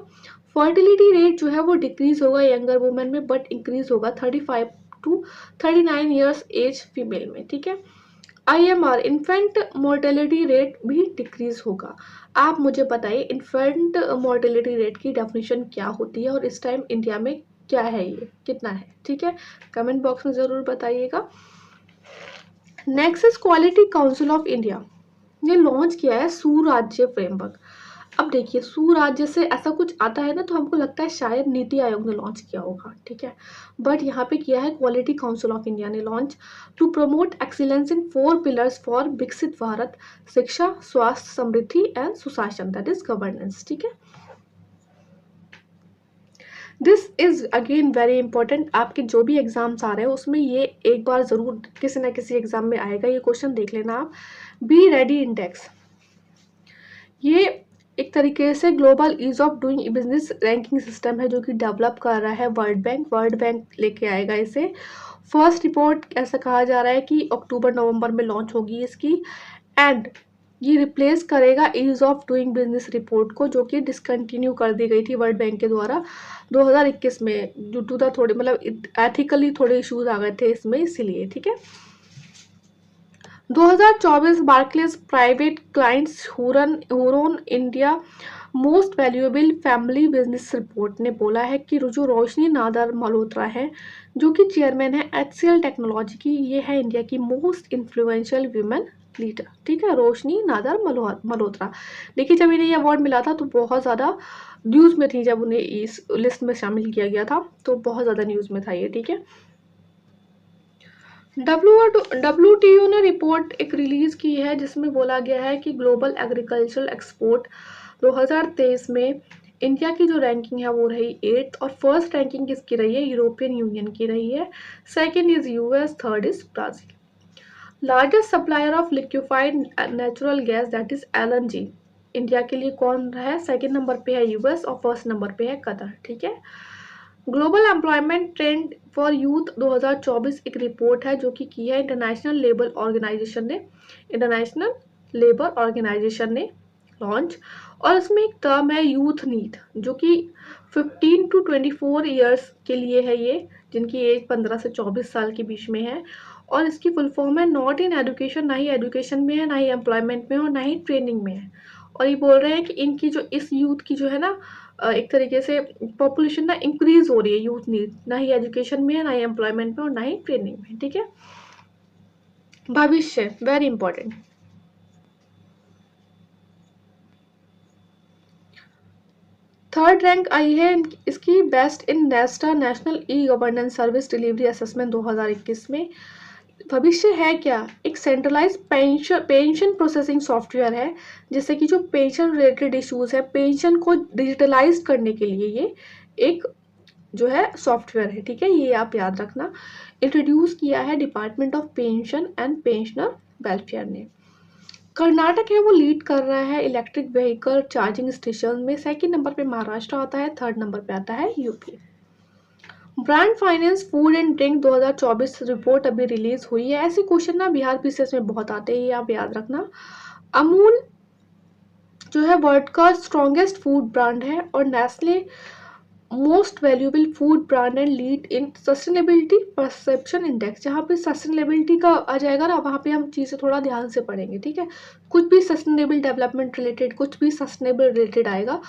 फर्टिलिटी रेट जो है वो डिक्रीज होगा यंगर वुमेन में, बट इंक्रीज होगा 35 टू 39 ईयर्स एज फीमेल में, ठीक है। IMR इन्फेंट मोर्टेलिटी रेट भी डिक्रीज होगा। आप मुझे बताइए इन्फेंट मोर्टेलिटी रेट की डेफिनेशन क्या होती है और इस टाइम इंडिया में क्या है, ये कितना है, ठीक है, कमेंट बॉक्स में ज़रूर बताइएगा। Next is quality council of India, ने लॉन्च किया है सुराज्य फ्रेमवर्क। अब देखिए सुराज्य से ऐसा कुछ आता है ना तो हमको लगता है शायद नीति आयोग ने लॉन्च किया होगा, ठीक है, बट यहाँ पे किया है क्वालिटी काउंसिल ऑफ इंडिया ने launch to promote excellence in 4 pillars for Viksit Bharat, Shiksha, Swasthya, Samriddhi and Sushasan, that is governance, ठीक है। This is again very important, आपके जो भी एग्जाम्स आ रहे हैं उसमें ये एक बार जरूर किसी ना किसी एग्जाम में आएगा, ये क्वेश्चन देख लेना आप। बी रेडी इंडेक्स, ये एक तरीके से global ease of doing business ranking system है जो कि डेवलप कर रहा है वर्ल्ड बैंक लेके आएगा इसे। फर्स्ट रिपोर्ट ऐसा कहा जा रहा है कि अक्टूबर नवंबर में लॉन्च होगी इसकी, एंड ये रिप्लेस करेगा ease of doing business report को जो कि डिसकंटिन्यू कर दी गई थी वर्ल्ड बैंक के द्वारा 2021 में, ड्यू टू द थोड़े मतलब एथिकली थोड़े इश्यूज आ गए थे इसमें, इसीलिए, ठीक है। 2024 Barclays private clients Hurun India most valuable family business report ने बोला है कि जो रोशनी नादर मल्होत्रा है जो कि चेयरमैन है HCL टेक्नोलॉजी की, ये है इंडिया की मोस्ट इन्फ्लुएंशियल वीमेन लीडर, ठीक है, रोशनी नादर मल्होत्रा। देखिए जब इन्हें ये अवार्ड मिला था तो बहुत ज़्यादा न्यूज़ में थी, जब उन्हें इस लिस्ट में शामिल किया गया था तो बहुत ज़्यादा न्यूज़ में था ये, ठीक है। WTO ने रिपोर्ट एक रिलीज की है जिसमें बोला गया है कि ग्लोबल एग्रीकल्चरल एक्सपोर्ट 2023 में इंडिया की जो रैंकिंग है वो रही 8th, और फर्स्ट रैंकिंग किसकी रही है, यूरोपियन यूनियन की रही है, second is US, third is Brazil. Largest supplier of liquefied natural gas that is LNG, India के लिए कौन है, सेकंड नंबर पे है US और फर्स्ट नंबर पे है कतर, ठीक है। Global employment trend for youth 2024 एक रिपोर्ट है जो कि की है इंटरनेशनल लेबर ऑर्गेनाइजेशन ने लॉन्च, और इसमें एक टर्म है यूथ नीड जो कि 15 to 24 ईयर्स के लिए है, ये जिनकी एज 15 से 24 साल के बीच में है, और इसकी फुल फॉर्म है नॉट इन एजुकेशन, ना ही एजुकेशन में है, ना ही एम्प्लॉयमेंट में और ना ही ट्रेनिंग में है। और ये बोल रहे हैं कि इनकी जो इस यूथ की जो है ना एक तरीके से पॉपुलेशन ना इंक्रीज हो रही है, यूथ नीड ना ही एजुकेशन में है, ना ही एम्प्लॉयमेंट में और ना ही ट्रेनिंग में, ठीक है। Bhavishya very important, third rank आई है इसकी best in NeSDA national e governance service delivery assessment 2021 में। भविष्य है क्या, एक सेंट्रलाइज पेंशन प्रोसेसिंग सॉफ्टवेयर है, जिससे कि जो पेंशन रिलेटेड इश्यूज है पेंशन को डिजिटलाइज करने के लिए ये एक जो है सॉफ्टवेयर है, ठीक है, ये आप याद रखना। इंट्रोड्यूस किया है department of pension and pensioner welfare ने। कर्नाटक है वो लीड कर रहा है इलेक्ट्रिक व्हीकल चार्जिंग स्टेशन में, सेकंड नंबर पे महाराष्ट्र आता है, थर्ड नंबर पे आता है UP. Brand finance food and drink 2024 report अभी रिलीज हुई है। ऐसे क्वेश्चन ना बिहार PCS में बहुत आते हैं, ये आप याद रखना। अमूल जो है वर्ल्ड का स्ट्रॉन्गेस्ट फूड ब्रांड है, और Nestle most valuable food brand and lead in sustainability perception index. जहाँ पे सस्टेनेबिलिटी का आ जाएगा ना वहाँ पे हम चीज़ें थोड़ा ध्यान से पढ़ेंगे, ठीक है, कुछ भी सस्टेनेबल डेवलपमेंट रिलेटेड कुछ भी सस्टेनेबल रिलेटेड आएगा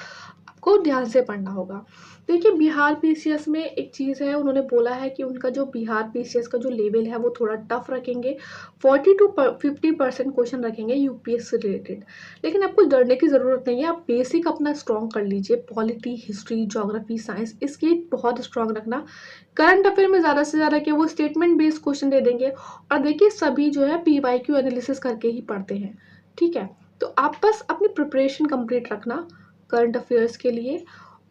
आपको ध्यान से पढ़ना होगा। देखिए बिहार PCS में एक चीज़ है, उन्होंने बोला है कि उनका जो बिहार PCS का जो लेवल है वो थोड़ा टफ रखेंगे, 40 to 50% क्वेश्चन रखेंगे UPSC रिलेटेड। लेकिन आपको डरने की ज़रूरत नहीं है, आप बेसिक अपना स्ट्रॉन्ग कर लीजिए, पॉलिटी, हिस्ट्री, ज्योग्राफी, साइंस इसकी बहुत स्ट्रॉन्ग रखना। करंट अफेयर में ज़्यादा से ज़्यादा क्या वो स्टेटमेंट बेस्ड क्वेश्चन दे देंगे, और देखिए सभी जो है PYQ एनालिसिस करके ही पढ़ते हैं, ठीक है। तो आप बस अपनी प्रिपरेशन कंप्लीट रखना करंट अफेयर्स के लिए,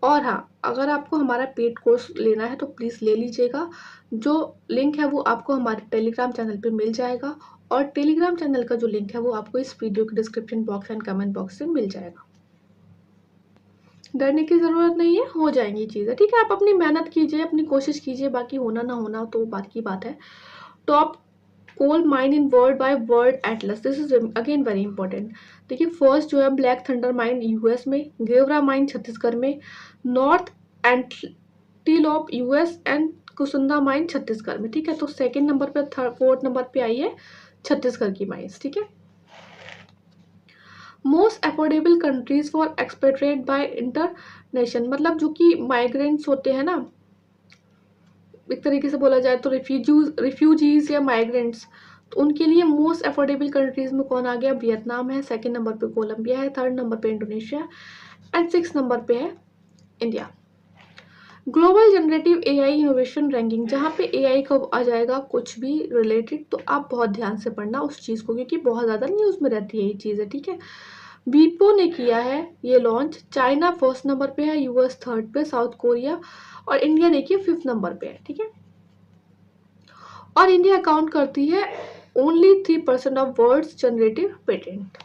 और हाँ, अगर आपको हमारा पेड कोर्स लेना है तो प्लीज़ ले लीजिएगा। जो लिंक है वो आपको हमारे टेलीग्राम चैनल पे मिल जाएगा, और टेलीग्राम चैनल का जो लिंक है वो आपको इस वीडियो के description box and comment box से मिल जाएगा। डरने की ज़रूरत नहीं है, हो जाएंगी चीज़ें, ठीक है। आप अपनी मेहनत कीजिए, अपनी कोशिश कीजिए, बाकी होना ना होना तो बात की बात है। Top coal mine in world by world atlas, this is again very important. देखिए फर्स्ट जो है ब्लैक थंडर माइन यूएस में, गेवरा माइन छत्तीसगढ़ में, north antelope US and Kusunda mine Chhattisgarh में, ठीक है। तो सेकंड नंबर पे, फोर्थ नंबर पे आई है छत्तीसगढ़ की माइंस, ठीक है। Most affordable countries for expatriate by InterNations, मतलब जो कि माइग्रेंट्स होते हैं ना, एक तरीके से बोला जाए तो रिफ्यूजीज या माइग्रेंट्स, तो उनके लिए मोस्ट अफोर्डेबल कंट्रीज में कौन आ गया? वियतनाम है, सेकंड नंबर पे कोलंबिया है, थर्ड नंबर पे इंडोनेशिया एंड सिक्स नंबर पे है India. Global generative AI innovation ranking, जहाँ पे एआई का आ जाएगा कुछ भी रिलेटेड तो आप बहुत ध्यान से पढ़ना उस चीज़ को, क्योंकि बहुत ज़्यादा न्यूज़ में रहती है ये चीज़ें, ठीक है। वीपो ने किया है ये लॉन्च, चाइना फर्स्ट नंबर पे है, यूएस थर्ड पे, साउथ कोरिया और इंडिया देखिए फिफ्थ नंबर पे है, ठीक है। और इंडिया अकाउंट करती है only 3% of world's generative patent.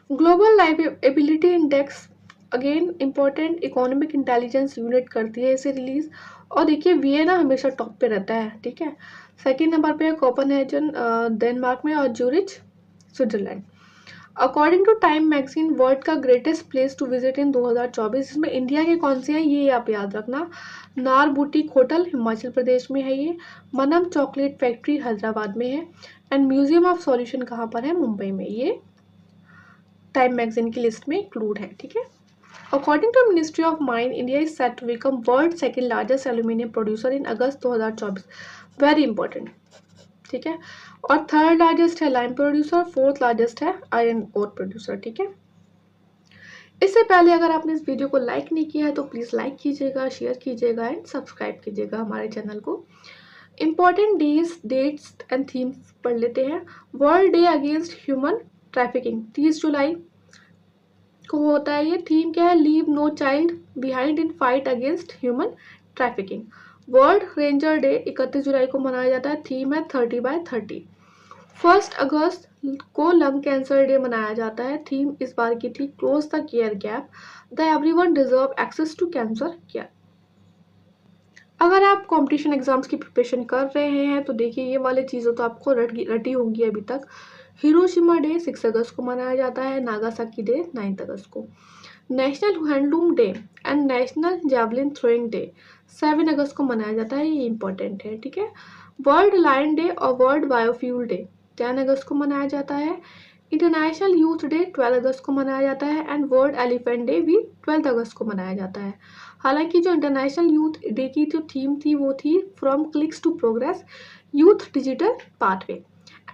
Global liveability index again important, economic intelligence unit करती है इसे रिलीज, और देखिए वियना हमेशा टॉप पे रहता है, ठीक है। सेकंड नंबर पे है कोपेनहेगन डेनमार्क में, और Zurich Switzerland. According to Time magazine world का greatest place to visit in 2024, इसमें इंडिया के कौन से हैं ये आप याद रखना। नार बुटीक होटल हिमाचल प्रदेश में है ये, मनम चॉकलेट फैक्ट्री हैदराबाद में है, एंड म्यूजियम ऑफ सॉल्यूशन कहाँ पर है? मुंबई में। ये टाइम मैगजीन की लिस्ट में इंक्लूड है, ठीक है। According to ministry of mine, India is set to become world second largest aluminium producer in August 2024, very important, ठीक है। और थर्ड लार्जेस्ट है लाइम प्रोड्यूसर, फोर्थ लार्जेस्ट है आयरन ओर प्रोड्यूसर, ठीक है। इससे पहले अगर आपने इस वीडियो को लाइक नहीं किया है तो प्लीज़ लाइक कीजिएगा, शेयर कीजिएगा एंड सब्सक्राइब कीजिएगा हमारे चैनल को। Important days, dates and themes पढ़ लेते हैं। World day against human trafficking 30 जुलाई को होता है ये। थीम क्या है? Leave no child behind in fight against human trafficking. World ranger day 31 जुलाई को मनाया जाता है। थीम है 30/30। 1 अगस्त को लंग कैंसर डे मनाया जाता है। थीम इस बार की थी close the care gap, the everyone deserve access to cancer care. अगर आप कंपटीशन एग्जाम्स की प्रिपरेशन कर रहे हैं तो देखिए ये वाली चीज़ें तो आपको रटी होंगी अभी तक। हिरोशिमा डे 6 अगस्त को मनाया जाता है, नागासाकी डे 9 अगस्त को। National handloom day and national javelin throwing day 7 अगस्त को मनाया जाता है, ये इंपॉर्टेंट है, ठीक है। वर्ल्ड लायन डे और वर्ल्ड बायोफ्यूल डे 10 अगस्त को मनाया जाता है। इंटरनेशनल यूथ डे 12 अगस्त को मनाया जाता है, एंड वर्ल्ड एलिफेंट डे भी 12 अगस्त को मनाया जाता है। हालांकि जो इंटरनेशनल यूथ डे की जो थीम थी वो थी from clicks to progress, youth digital pathway.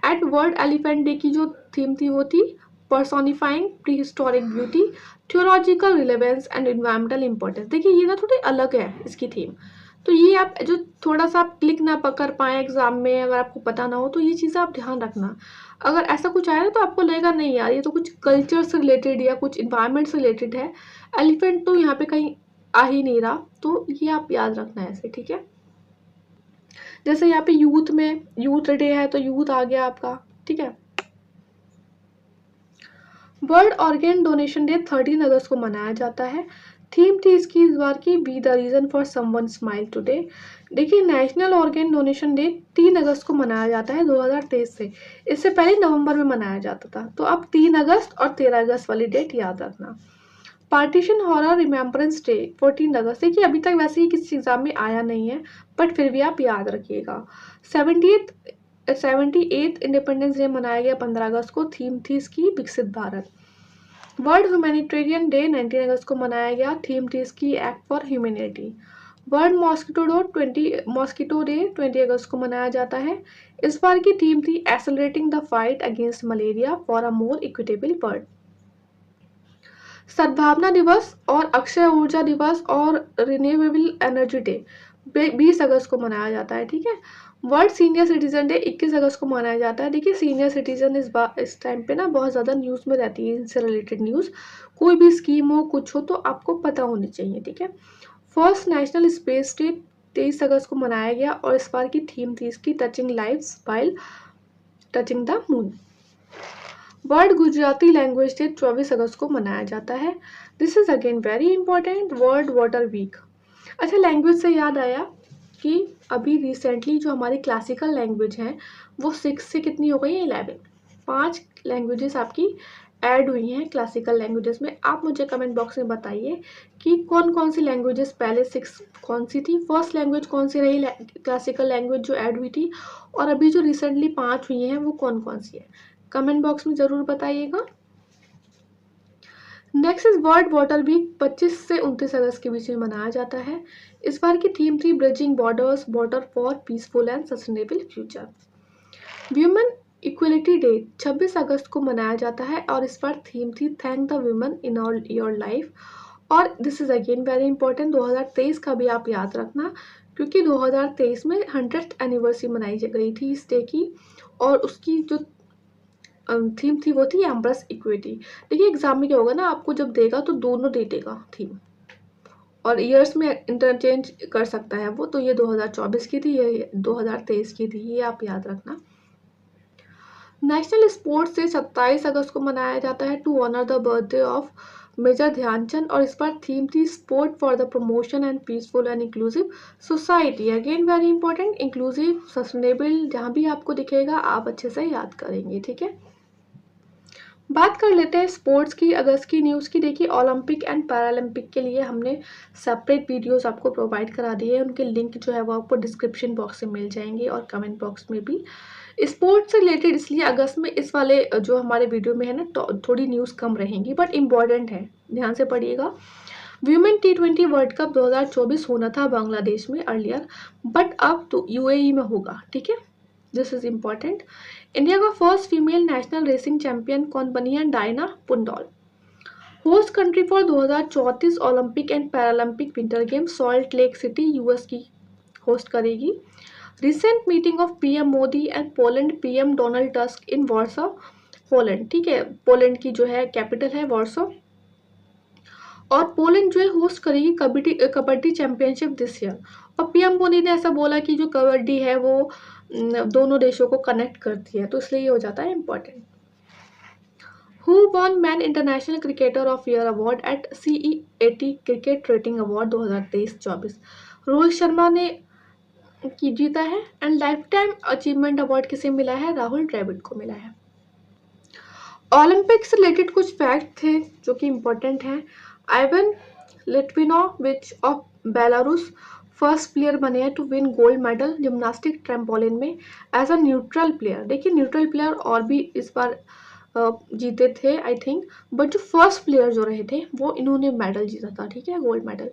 At world elephant day की जो थीम थी वो थी personifying prehistoric beauty, theological relevance and environmental importance. देखिए ये ना थोड़ी अलग है इसकी थीम, तो ये आप जो थोड़ा सा आप क्लिक ना कर पाए एग्जाम में, अगर आपको पता ना हो तो ये चीज़ें आप ध्यान रखना। अगर ऐसा कुछ आया ना तो आपको लगेगा नहीं यार ये तो कुछ कल्चर से रिलेटेड या कुछ इन्वायरमेंट से रिलेटेड है, एलिफेंट तो यहाँ पे कहीं आ ही नहीं रहा, तो ये आप याद रखना ऐसे, ठीक है। जैसे यहाँ पे यूथ में यूथ डे है तो यूथ आ गया आपका, ठीक है। वर्ल्ड ऑर्गेन डोनेशन डे 13 अगस्त को मनाया जाता है। थीम थी इसकी इस बार की be the reason for someone smile today. देखिए नेशनल ऑर्गेन डोनेशन डे 3 अगस्त को मनाया जाता है 2023 से, इससे पहले नवंबर में मनाया जाता था, तो अब 3 अगस्त और 13 अगस्त वाली डेट याद रखना। पार्टीशन हॉरर रिमेम्बरेंस डे 14 अगस्त, देखिए अभी तक वैसे ही किसी एग्जाम में आया नहीं है बट फिर भी आप याद रखिएगा। 78th इंडिपेंडेंस डे मनाया गया 15 अगस्त को, थीम थी इसकी विकसित भारत। वर्ल्ड ह्यूमैनिटेरियन डे 19 अगस्त को मनाया गया, थीम थी इसकी act for humanity. World mosquito day 20 अगस्त को मनाया जाता है। इस बार की थीम थी accelerating the fight against malaria for a more equitable world. सद्भावना दिवस और अक्षय ऊर्जा दिवस और रिन्यूएबल एनर्जी डे 20 अगस्त को मनाया जाता है, ठीक है। वर्ल्ड सीनियर सिटीजन डे 21 अगस्त को मनाया जाता है। देखिए सीनियर सिटीजन इस टाइम पे ना बहुत ज़्यादा न्यूज़ में रहती है, इनसे रिलेटेड न्यूज़, कोई भी स्कीम हो कुछ हो तो आपको पता होनी चाहिए, ठीक है। फर्स्ट नेशनल स्पेस डे 23 अगस्त को मनाया गया और इस बार की थीम थी इसकी touching lives while touching the moon. World Gujarati language day 24 अगस्त को मनाया जाता है। This is again very important. World water week. अच्छा, लैंग्वेज से याद आया कि अभी रिसेंटली जो हमारी क्लासिकल लैंग्वेज है वो 6 से कितनी हो गई है, 11। 5 लैंग्वेजेस आपकी ऐड हुई हैं क्लासिकल लैंग्वेजेस में। आप मुझे कमेंट बॉक्स में बताइए कि कौन कौन सी लैंग्वेजेस पहले 6 कौन सी थी, फर्स्ट लैंग्वेज कौन सी रही क्लासिकल लैंग्वेज जो ऐड हुई थी, और अभी जो रिसेंटली 5 हुई हैं वो कौन कौन सी है। कमेंट बॉक्स में ज़रूर बताइएगा। Next is world water week 25 से 29 अगस्त के बीच में मनाया जाता है। इस बार की थीम थी bridging borders, water for peaceful and sustainable future. Women equality day 26 अगस्त को मनाया जाता है और इस बार थीम थी thank the women in all your life. और this is again very important, 2023 का भी आप याद रखना क्योंकि 2023 में 100th एनिवर्सरी मनाई गई थी इस डे की, और उसकी जो थीम थी वो थी एम्प्रेस इक्विटी। देखिए एग्जाम में क्या होगा ना, आपको जब देगा तो दोनों दे देगा थीम, और ईयर्स में इंटरचेंज कर सकता है वो, तो ये 2024 की थी, ये 2023 की थी, ये आप याद रखना। नेशनल स्पोर्ट्स डे 27 अगस्त को मनाया जाता है to honour the birthday of Major Dhyanchand, और इस बार थीम थी sport for the promotion and peaceful and inclusive society. Again very important, inclusive sustainable, जहाँ भी आपको दिखेगा आप अच्छे से याद करेंगे, ठीक है। बात कर लेते हैं स्पोर्ट्स की, अगस्त की न्यूज़ की। देखिए ओलंपिक एंड पैरालंपिक के लिए हमने सेपरेट वीडियोस आपको प्रोवाइड करा दिए हैं, उनके लिंक जो है वो आपको डिस्क्रिप्शन बॉक्स में मिल जाएंगे और कमेंट बॉक्स में भी। स्पोर्ट्स से रिलेटेड इसलिए अगस्त में इस वाले जो हमारे वीडियो में है ना तो थोड़ी न्यूज़ कम रहेंगी, बट इम्पॉर्टेंट है, ध्यान से पढ़िएगा। वीमेन T20 वर्ल्ड कप 2024 होना था बांग्लादेश में अर्लियर, बट अब तो UAE में होगा, ठीक है। This is important. इंडिया का first female national racing champion कौन बनी है, Diana Pundole. Host country for 2034 Olympic and Paralympic winter games Salt Lake City US की होस्ट करेगी। Recent meeting of PM Modi and Poland PM Donald Tusk in Warsaw Poland, ठीक है। Poland की जो है कैपिटल है वॉर्सो, और पोलैंड जो है होस्ट करेगी कबड्डी चैंपियनशिप दिस ईयर। और PM मोदी ने ऐसा बोला कि जो कबड्डी है वो दोनों देशों को कनेक्ट करती है, तो इसलिए ये हो जाता है important. Who won man international cricketer of year award eight CE80 cricket rating award 2023-24। Rohit Sharma ने जीता है। And life time achievement award किसे मिला है, राहुल द्रविड़ को मिला है। ओलंपिक से रिलेटेड कुछ फैक्ट थे जो कि इम्पोर्टेंट हैं। Ivan Litvinovich of Belarus first player बने हैं to win gold medal gymnastic trampoline में एज अ न्यूट्रल प्लेयर। देखिए न्यूट्रल प्लेयर और भी इस बार जीते थे आई थिंक, बट जो फर्स्ट प्लेयर जो रहे थे वो इन्होंने मेडल जीता था, ठीक है, gold medal.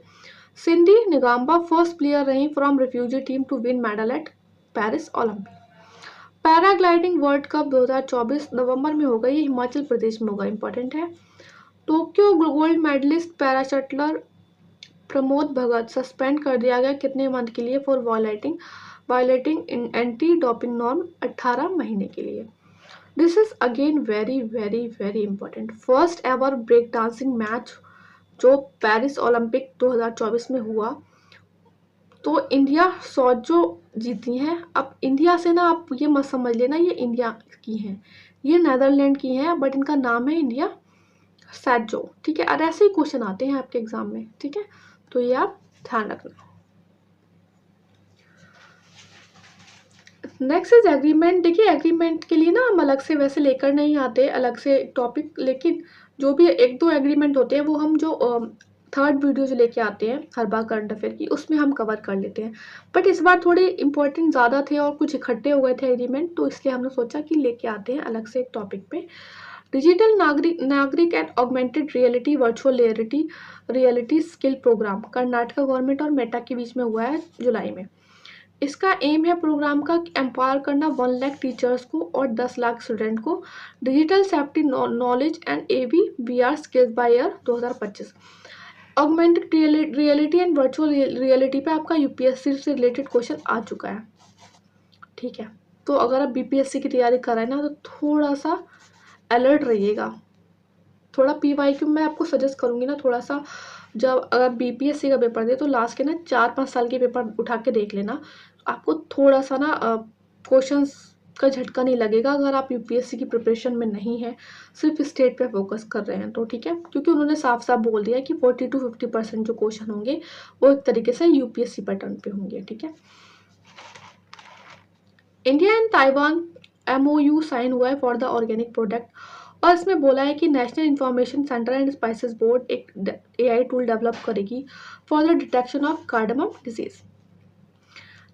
Cindy Ngamba first player रही from refugee team to win medal at Paris Olympic. Paragliding world cup 2024 नवंबर में होगा, ये हिमाचल प्रदेश में होगा, इंपॉर्टेंट है। Tokyo gold medallist para shuttler Pramod Bhagat suspend कर दिया गया कितने मंथ के लिए, for violating anti doping norm 18 महीने के लिए। This is again very very very important. First ever break dancing match जो पेरिस ओलंपिक 2024 में हुआ, तो इंडिया 100 जो जीती हैं। अब इंडिया से ना आप ये मत समझ लेना ये इंडिया की हैं, ये नेदरलैंड की हैं, बट इनका नाम है इंडिया सैजो, ठीक है। और ऐसे ही क्वेश्चन आते हैं आपके एग्जाम में, ठीक है, तो ये आप ध्यान रखना। Next is agreement. देखिए एग्रीमेंट के लिए ना हम अलग से वैसे लेकर नहीं आते अलग से टॉपिक, लेकिन जो भी 1-2 एग्रीमेंट होते हैं वो हम जो थर्ड वीडियो जो लेके आते हैं हर बार करंट अफेयर की, उसमें हम कवर कर लेते हैं। बट इस बार थोड़े इंपॉर्टेंट ज़्यादा थे और कुछ इकट्ठे हो गए थे एग्रीमेंट, तो इसलिए हमने सोचा कि लेके आते हैं अलग से एक टॉपिक पे। डिजिटल नागरिक and augmented reality virtual reality skill program Karnataka government और मेटा के बीच में हुआ है जुलाई में। इसका एम है प्रोग्राम का एम्पावर करना 1 लाख टीचर्स को और 10 लाख स्टूडेंट को digital safety knowledge and AV VR skills by year 2025। Augmented reality and virtual reality पे आपका यूपीएससी से रिलेटेड क्वेश्चन आ चुका है, ठीक है। तो अगर आप बीपीएससी की तैयारी कर रहे हैं ना तो थोड़ा सा अलर्ट रहिएगा। थोड़ा पीवाईक्यू मैं आपको सजेस्ट करूँगी ना, थोड़ा सा जब अगर बीपीएससी का पेपर दे तो लास्ट के ना 4-5 साल के पेपर उठा के देख लेना, आपको थोड़ा सा ना क्वेश्चंस का झटका नहीं लगेगा अगर आप यूपीएससी की प्रिपरेशन में नहीं है, सिर्फ स्टेट पे फोकस कर रहे हैं तो, ठीक है। क्योंकि उन्होंने साफ साफ बोल दिया कि 40 to 50% जो क्वेश्चन होंगे वो एक तरीके से यूपीएससी पैटर्न पे होंगे, ठीक है। India and Taiwan MOU sign हुआ है फॉर द ऑर्गेनिक प्रोडक्ट, और इसमें बोला है कि national information centre and spices board एक AI टूल डेवलप करेगी for the detection of cardamom disease.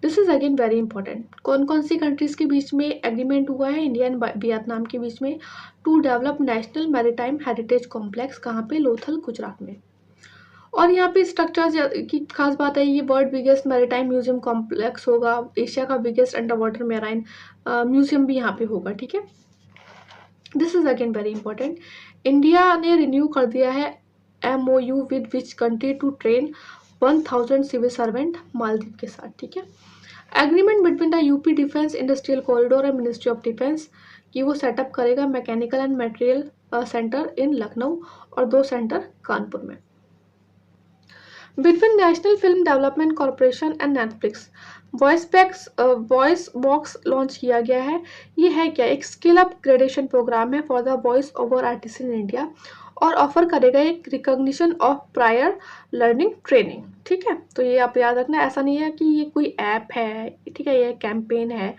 This is again very important. कौन कौन सी कंट्रीज के बीच में एग्रीमेंट हुआ है? इंडिया एंड वियतनाम के बीच में, to develop national maritime heritage complex. कहाँ पे? लोथल, गुजरात में। और यहाँ पे स्ट्रक्चर्स की खास बात है, ये world biggest maritime museum complex होगा, एशिया का biggest under water marine museum भी यहाँ पे होगा, ठीक है। This is again very important. India ने रिन्यू कर दिया है MOU with which country to train 1000 civil servant, Maldives के साथ, ठीक है। Agreement between the UP defence industrial corridor and ministry of defence कि वो सेटअप करेगा mechanical and material centre in Lucknow और 2 सेंटर कानपुर में। Between national film development corporation and Netflix voice box launch किया गया है। ये है क्या? एक स्किल अप ग्रेडेशन प्रोग्राम है for the voice over artist in India, और ऑफर करेगा एक recognition of prior learning training, ठीक है। तो ये आप याद रखना, ऐसा नहीं है कि ये कोई ऐप है, ठीक है, ये कैंपेन है,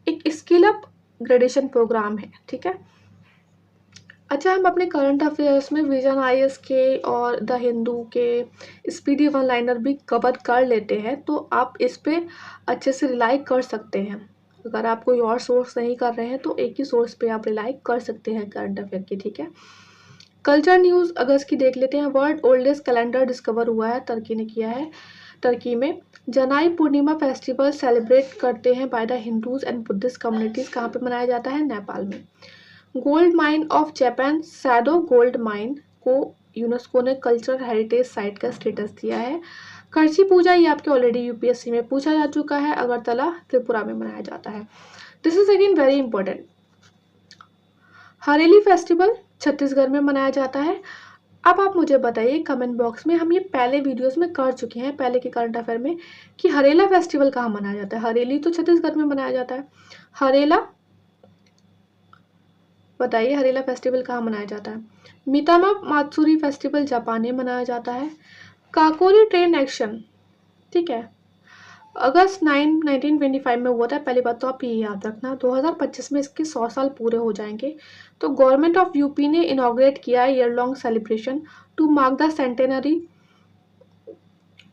एक स्किल अप ग्रेडेशन प्रोग्राम है, ठीक है। अच्छा, हम अपने करंट अफेयर्स में विजन IAS के और द हिंदू के स्पीडी वन लाइनर भी कवर कर लेते हैं, तो आप इस पे अच्छे से रिलाई कर सकते हैं। अगर आप कोई और सोर्स नहीं कर रहे हैं तो एक ही सोर्स पे आप रिलाई कर सकते हैं करंट अफेयर की, ठीक है। कल्चर न्यूज़ अगस्त की देख लेते हैं। वर्ल्ड ओल्डेस्ट कैलेंडर डिस्कवर हुआ है, टर्की ने किया है। टर्की में जनाई पूर्णिमा फेस्टिवल सेलिब्रेट करते हैं by the Hindus and Buddhist communities. कहाँ पे मनाया जाता है? नेपाल में। Gold mine of Japan shadow gold mine को यूनेस्को ने कल्चरल हेरिटेज साइट का स्टेटस दिया है। करची पूजा, ये आपके ऑलरेडी यूपीएससी में पूछा जा चुका है, अगरतला त्रिपुरा में मनाया जाता है। This is again very important. Hareli festival Chhattisgarh में मनाया जाता है। अब आप मुझे बताइए कमेंट बॉक्स में, हम ये पहले वीडियोस में कर चुके हैं पहले के करंट अफेयर में, कि हरेला फेस्टिवल कहाँ मनाया जाता है। हरेली तो छत्तीसगढ़ में मनाया जाता है। हरेला बताइए, हरेला फेस्टिवल कहाँ मनाया जाता है? मितामा मात्सुरी फेस्टिवल जापान में मनाया जाता है। काकोरी ट्रेन एक्शन, ठीक है, अगस्त 9, 1925 में हुआ था। पहली बात तो आप ये याद रखना, 2025 में इसके 100 साल पूरे हो जाएंगे। तो गवर्नमेंट ऑफ यूपी ने इनॉग्रेट किया है year long celebration to mark the centenary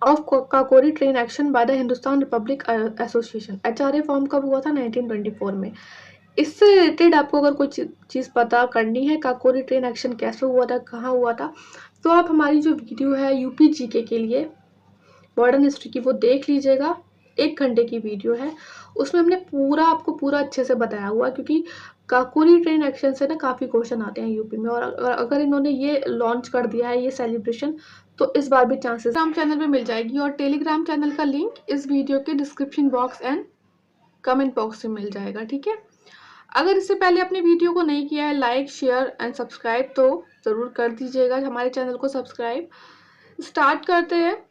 of Kakori train action by the Hindustan republic association. HRA form कब हुआ था? 1924 में। इससे रिलेटेड आपको अगर कुछ चीज़ पता करनी है, काकोरी ट्रेन एक्शन कैसे हुआ था, कहाँ हुआ था, तो आप हमारी जो वीडियो है यूपी GK के लिए मॉडर्न हिस्ट्री की, वो देख लीजिएगा। 1 घंटे की वीडियो है, उसमें हमने आपको पूरा अच्छे से बताया हुआ, क्योंकि काकोरी ट्रेन एक्शन से ना काफ़ी क्वेश्चन आते हैं यूपी में। और अगर इन्होंने ये लॉन्च कर दिया है ये सेलिब्रेशन, तो इस बार भी चांसेस टेलीग्राम चैनल पे मिल जाएगी, और टेलीग्राम चैनल का लिंक इस वीडियो के description box and comment box में मिल जाएगा, ठीक है। अगर इससे पहले अपने वीडियो को नहीं किया है लाइक, शेयर एंड सब्सक्राइब, तो ज़रूर कर दीजिएगा हमारे चैनल को सब्सक्राइब। स्टार्ट करते हैं।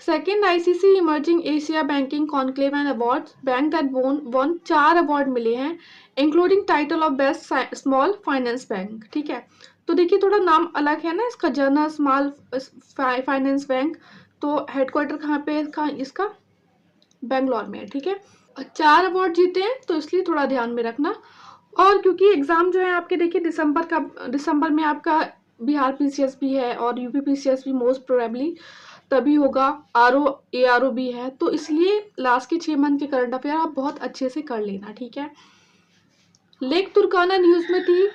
Second ICC emerging Asia banking conclave and awards, bank that one 4 award मिले हैं, including title of best small finance bank, ठीक है। तो देखिए थोड़ा नाम अलग है ना इसका, जनरल स्मॉल फाइनेंस बैंक। तो हेडक्वार्टर कहाँ पे है इसका? बेंगलोर में है, ठीक है। 4 अवार्ड जीते हैं, तो इसलिए थोड़ा ध्यान में रखना। और क्योंकि एग्ज़ाम जो है आपके, देखिए दिसंबर में आपका बिहार PCS भी है और UP PCS भी मोस्ट प्रोबेबली तभी होगा, ARO भी है, तो इसलिए लास्ट के 6 मंथ के करंट अफेयर आप बहुत अच्छे से कर लेना, ठीक है। लेक तुर्काना न्यूज़ में थी,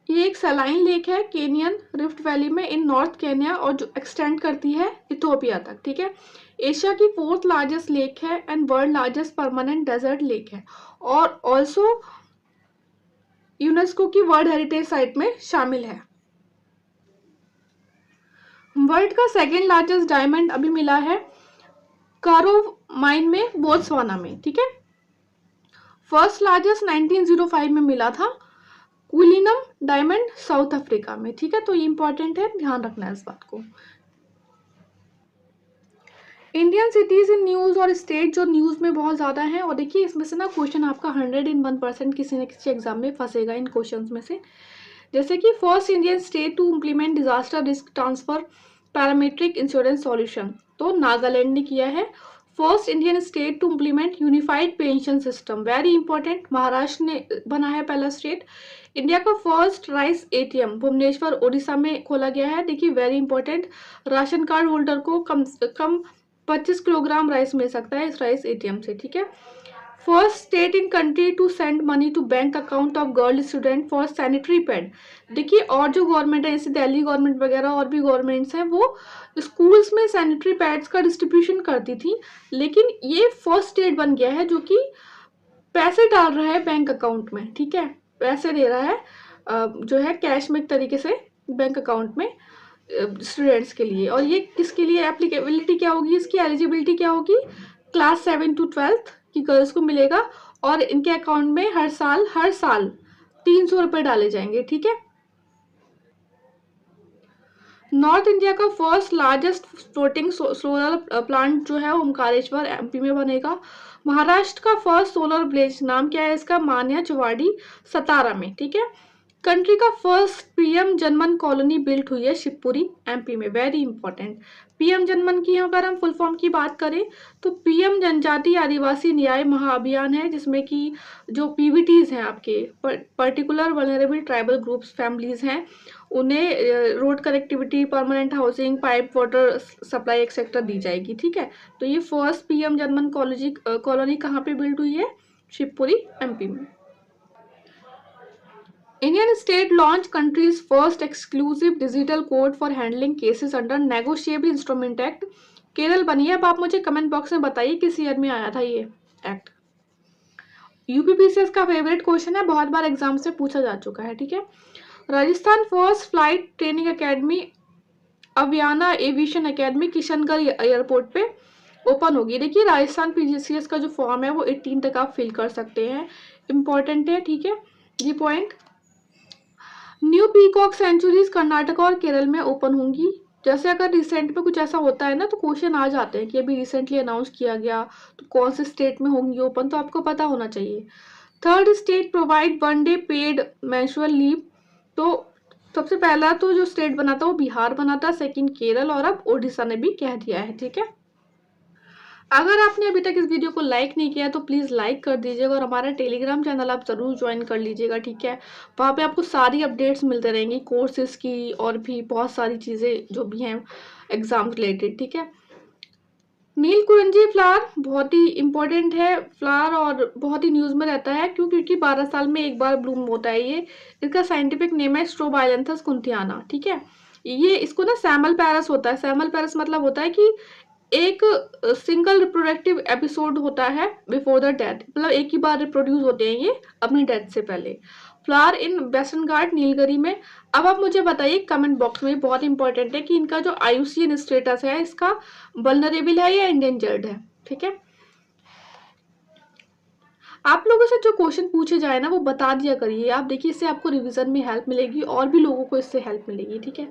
ये एक सलाइन लेक है केनियन रिफ्ट वैली में इन नॉर्थ केन्या, और जो एक्सटेंड करती है इथोपिया तक, ठीक है। एशिया की 4th लार्जेस्ट लेक है and world largest permanent desert lake है, और ऑल्सो यूनेस्को की वर्ल्ड हेरिटेज साइट में शामिल है। वर्ल्ड का सेकेंड लार्जेस्ट डायमंड अभी मिला है कारो माइन में, बोत्सवाना में, ठीक है। फर्स्ट लार्जेस्ट 1905 में मिला था क्विलिनम डायमंड साउथ अफ्रीका में, ठीक है। तो ये इंपॉर्टेंट है, ध्यान रखना है इस बात को। इंडियन सिटीज इन न्यूज और स्टेट जो न्यूज में बहुत ज्यादा है, और देखिए इसमें से ना क्वेश्चन आपका 101% किसी न किसी एग्जाम में फंसेगा इन क्वेश्चंस में से। जैसे कि first Indian state to implement disaster risk transfer parametric insurance solution, तो नागालैंड ने किया है। First Indian state to implement unified pension system, very important, Maharashtra ने बना है पहला स्टेट। इंडिया का first rice ATM Bhubaneswar Odisha में खोला गया है, देखिए very important. Ration card holder को कम से कम 25 किलोग्राम राइस मिल सकता है इस राइस एटीएम से, ठीक है। First state in country to send money to bank account of girl student for sanitary pad, देखिए और जो गवर्नमेंट है जैसे दिल्ली गवर्नमेंट वगैरह और भी गवर्नमेंट्स हैं वो स्कूल्स में सैनिटरी पैड्स का डिस्ट्रीब्यूशन करती थी, लेकिन ये फर्स्ट स्टेट बन गया है जो कि पैसे डाल रहा है बैंक अकाउंट में, ठीक है, पैसे दे रहा है जो है कैश में एक तरीके से बैंक अकाउंट में स्टूडेंट्स के लिए। और ये किसके लिए एप्लीकेबिलिटी क्या होगी, इसकी एलिजिबिलिटी क्या होगी, क्लास 7 to 12 की गर्ल्स को मिलेगा, और इनके अकाउंट में हर साल 300 रुपए डाले जाएंगे, ठीक है। नॉर्थ इंडिया का first largest floating solar plant जो है ओमकारेश्वर एमपी में बनेगा। महाराष्ट्र का फर्स्ट सोलर विलेज नाम क्या है इसका, मान्या चवाड़ी सतारा में, ठीक है। कंट्री का फर्स्ट पीएम जनमन कॉलोनी बिल्ट हुई है शिवपुरी एमपी में, वेरी इंपॉर्टेंट। पीएम जनमन की अगर हम फुल फॉर्म की बात करें तो पीएम जनजाति आदिवासी न्याय महाअभियान है, जिसमें कि जो पीवीटीज हैं आपके particular vulnerable tribal groups families हैं उन्हें road connectivity, permanent housing, pipe water supply etcetera दी जाएगी, ठीक है। तो ये फर्स्ट पीएम जनमन कॉलोनी कहाँ पे बिल्ड हुई है, शिवपुरी एमपी में। Indian state launch countries first exclusive digital code for handling cases under negotiable instrument act, Kerala बनी है। अब आप मुझे कमेंट बॉक्स में बताइए किस ईयर में आया था ये एक्ट। यूपीपीसीएस का फेवरेट क्वेश्चन है, बहुत बार एग्जाम से पूछा जा चुका है, ठीक है। Rajasthan first flight training academy Aviana aviation academy Kishangarh airport पे ओपन होगी। देखिए राजस्थान पीजीसीएस का जो फॉर्म है वो 18 तक आप फिल कर सकते हैं, इंपॉर्टेंट है, ठीक है ये point. New peacock sanctuaries Karnataka और केरल में ओपन होंगी। जैसे अगर रिसेंट में कुछ ऐसा होता है ना तो क्वेश्चन आ जाते हैं कि अभी रिसेंटली अनाउंस किया गया तो कौन से स्टेट में होंगी ओपन, तो आपको पता होना चाहिए। Third state provide 1 day paid menstrual leave, तो सबसे पहला तो जो स्टेट बना था वो बिहार बना था, सेकंड केरल, और अब ओडिशा ने भी कह दिया है, ठीक है। अगर आपने अभी तक इस वीडियो को लाइक नहीं किया तो प्लीज़ लाइक कर दीजिएगा, और हमारा टेलीग्राम चैनल आप ज़रूर ज्वाइन कर लीजिएगा, ठीक है। वहाँ पे आपको सारी अपडेट्स मिलते रहेंगी कोर्सेज की और भी बहुत सारी चीज़ें जो भी हैं एग्जाम रिलेटेड, ठीक है। नील कुरंजी फ्लावर बहुत ही इंपॉर्टेंट है फ्लावर और बहुत ही न्यूज़ में रहता है, क्यों, क्योंकि 12 साल में एक बार ब्लूम होता है ये। इसका साइंटिफिक नेम है स्ट्रोबाइलेंथस कुंथियाना, ठीक है। ये इसको ना सैमल पैरस होता है, सैमल पैरस मतलब होता है कि एक सिंगल रिप्रोडक्टिव एपिसोड होता है बिफोर द डेथ, मतलब एक ही बार रिप्रोड्यूस होते हैं ये अपनी डेथ से पहले। फ्लावर इन वेस्टर्न घाट नीलगिरी में। अब आप मुझे बताइए कमेंट बॉक्स में, बहुत इंपॉर्टेंट है कि इनका जो आईयूसीएन स्टेटस है इसका वल्नरेबल है या इंडेंजर्ड है, ठीक है। आप लोगों से जो क्वेश्चन पूछे जाए ना वो बता दिया करिए, आप देखिए इससे आपको रिवीजन में हेल्प मिलेगी और भी लोगों को इससे हेल्प मिलेगी, ठीक है।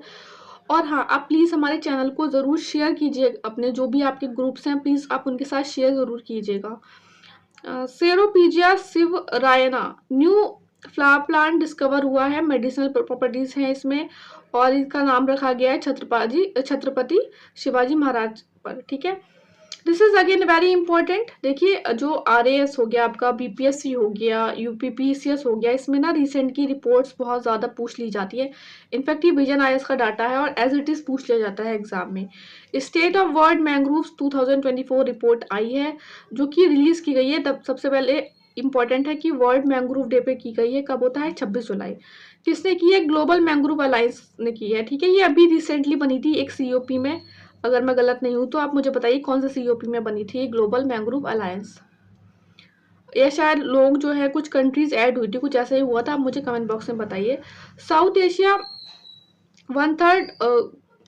और हाँ, आप प्लीज़ हमारे चैनल को ज़रूर शेयर कीजिए, अपने जो भी आपके ग्रुप्स हैं प्लीज़ आप उनके साथ शेयर ज़रूर कीजिएगा। सेरोपीजिया शिवरायना न्यू फ्लावर प्लांट डिस्कवर हुआ है, मेडिसिनल प्रॉपर्टीज़ हैं इसमें, और इसका नाम रखा गया है छत्रपति शिवाजी महाराज पर, ठीक है। This is again very important. देखिए जो आरएएस हो गया आपका, बीपीएससी हो गया, यूपीपीसीएस हो गया, इसमें ना रिसेंट की रिपोर्ट्स बहुत ज़्यादा पूछ ली जाती है। इनफैक्ट ये विजन आईएएस का डाटा है और एज इट इज़ पूछ लिया जाता है एग्जाम में। State of world mangroves 2024 report आई है जो कि रिलीज की गई है। तब सबसे पहले इंपॉर्टेंट है कि वर्ल्ड मैंग्रोव डे पे की गई है, कब होता है 26 जुलाई। किसने की है, ग्लोबल मैंग्रोव अलायंस ने की है, ठीक है। ये अभी रिसेंटली बनी थी एक सीओपी में, अगर मैं गलत नहीं हूँ तो आप मुझे बताइए कौन सा सीओपी में बनी थी ग्लोबल मैंग्रोव अलायंस, या शायद लोग जो है कुछ कंट्रीज ऐड हुई थी, कुछ ऐसा ही हुआ था, आप मुझे कमेंट बॉक्स में बताइए। South Asia 1/3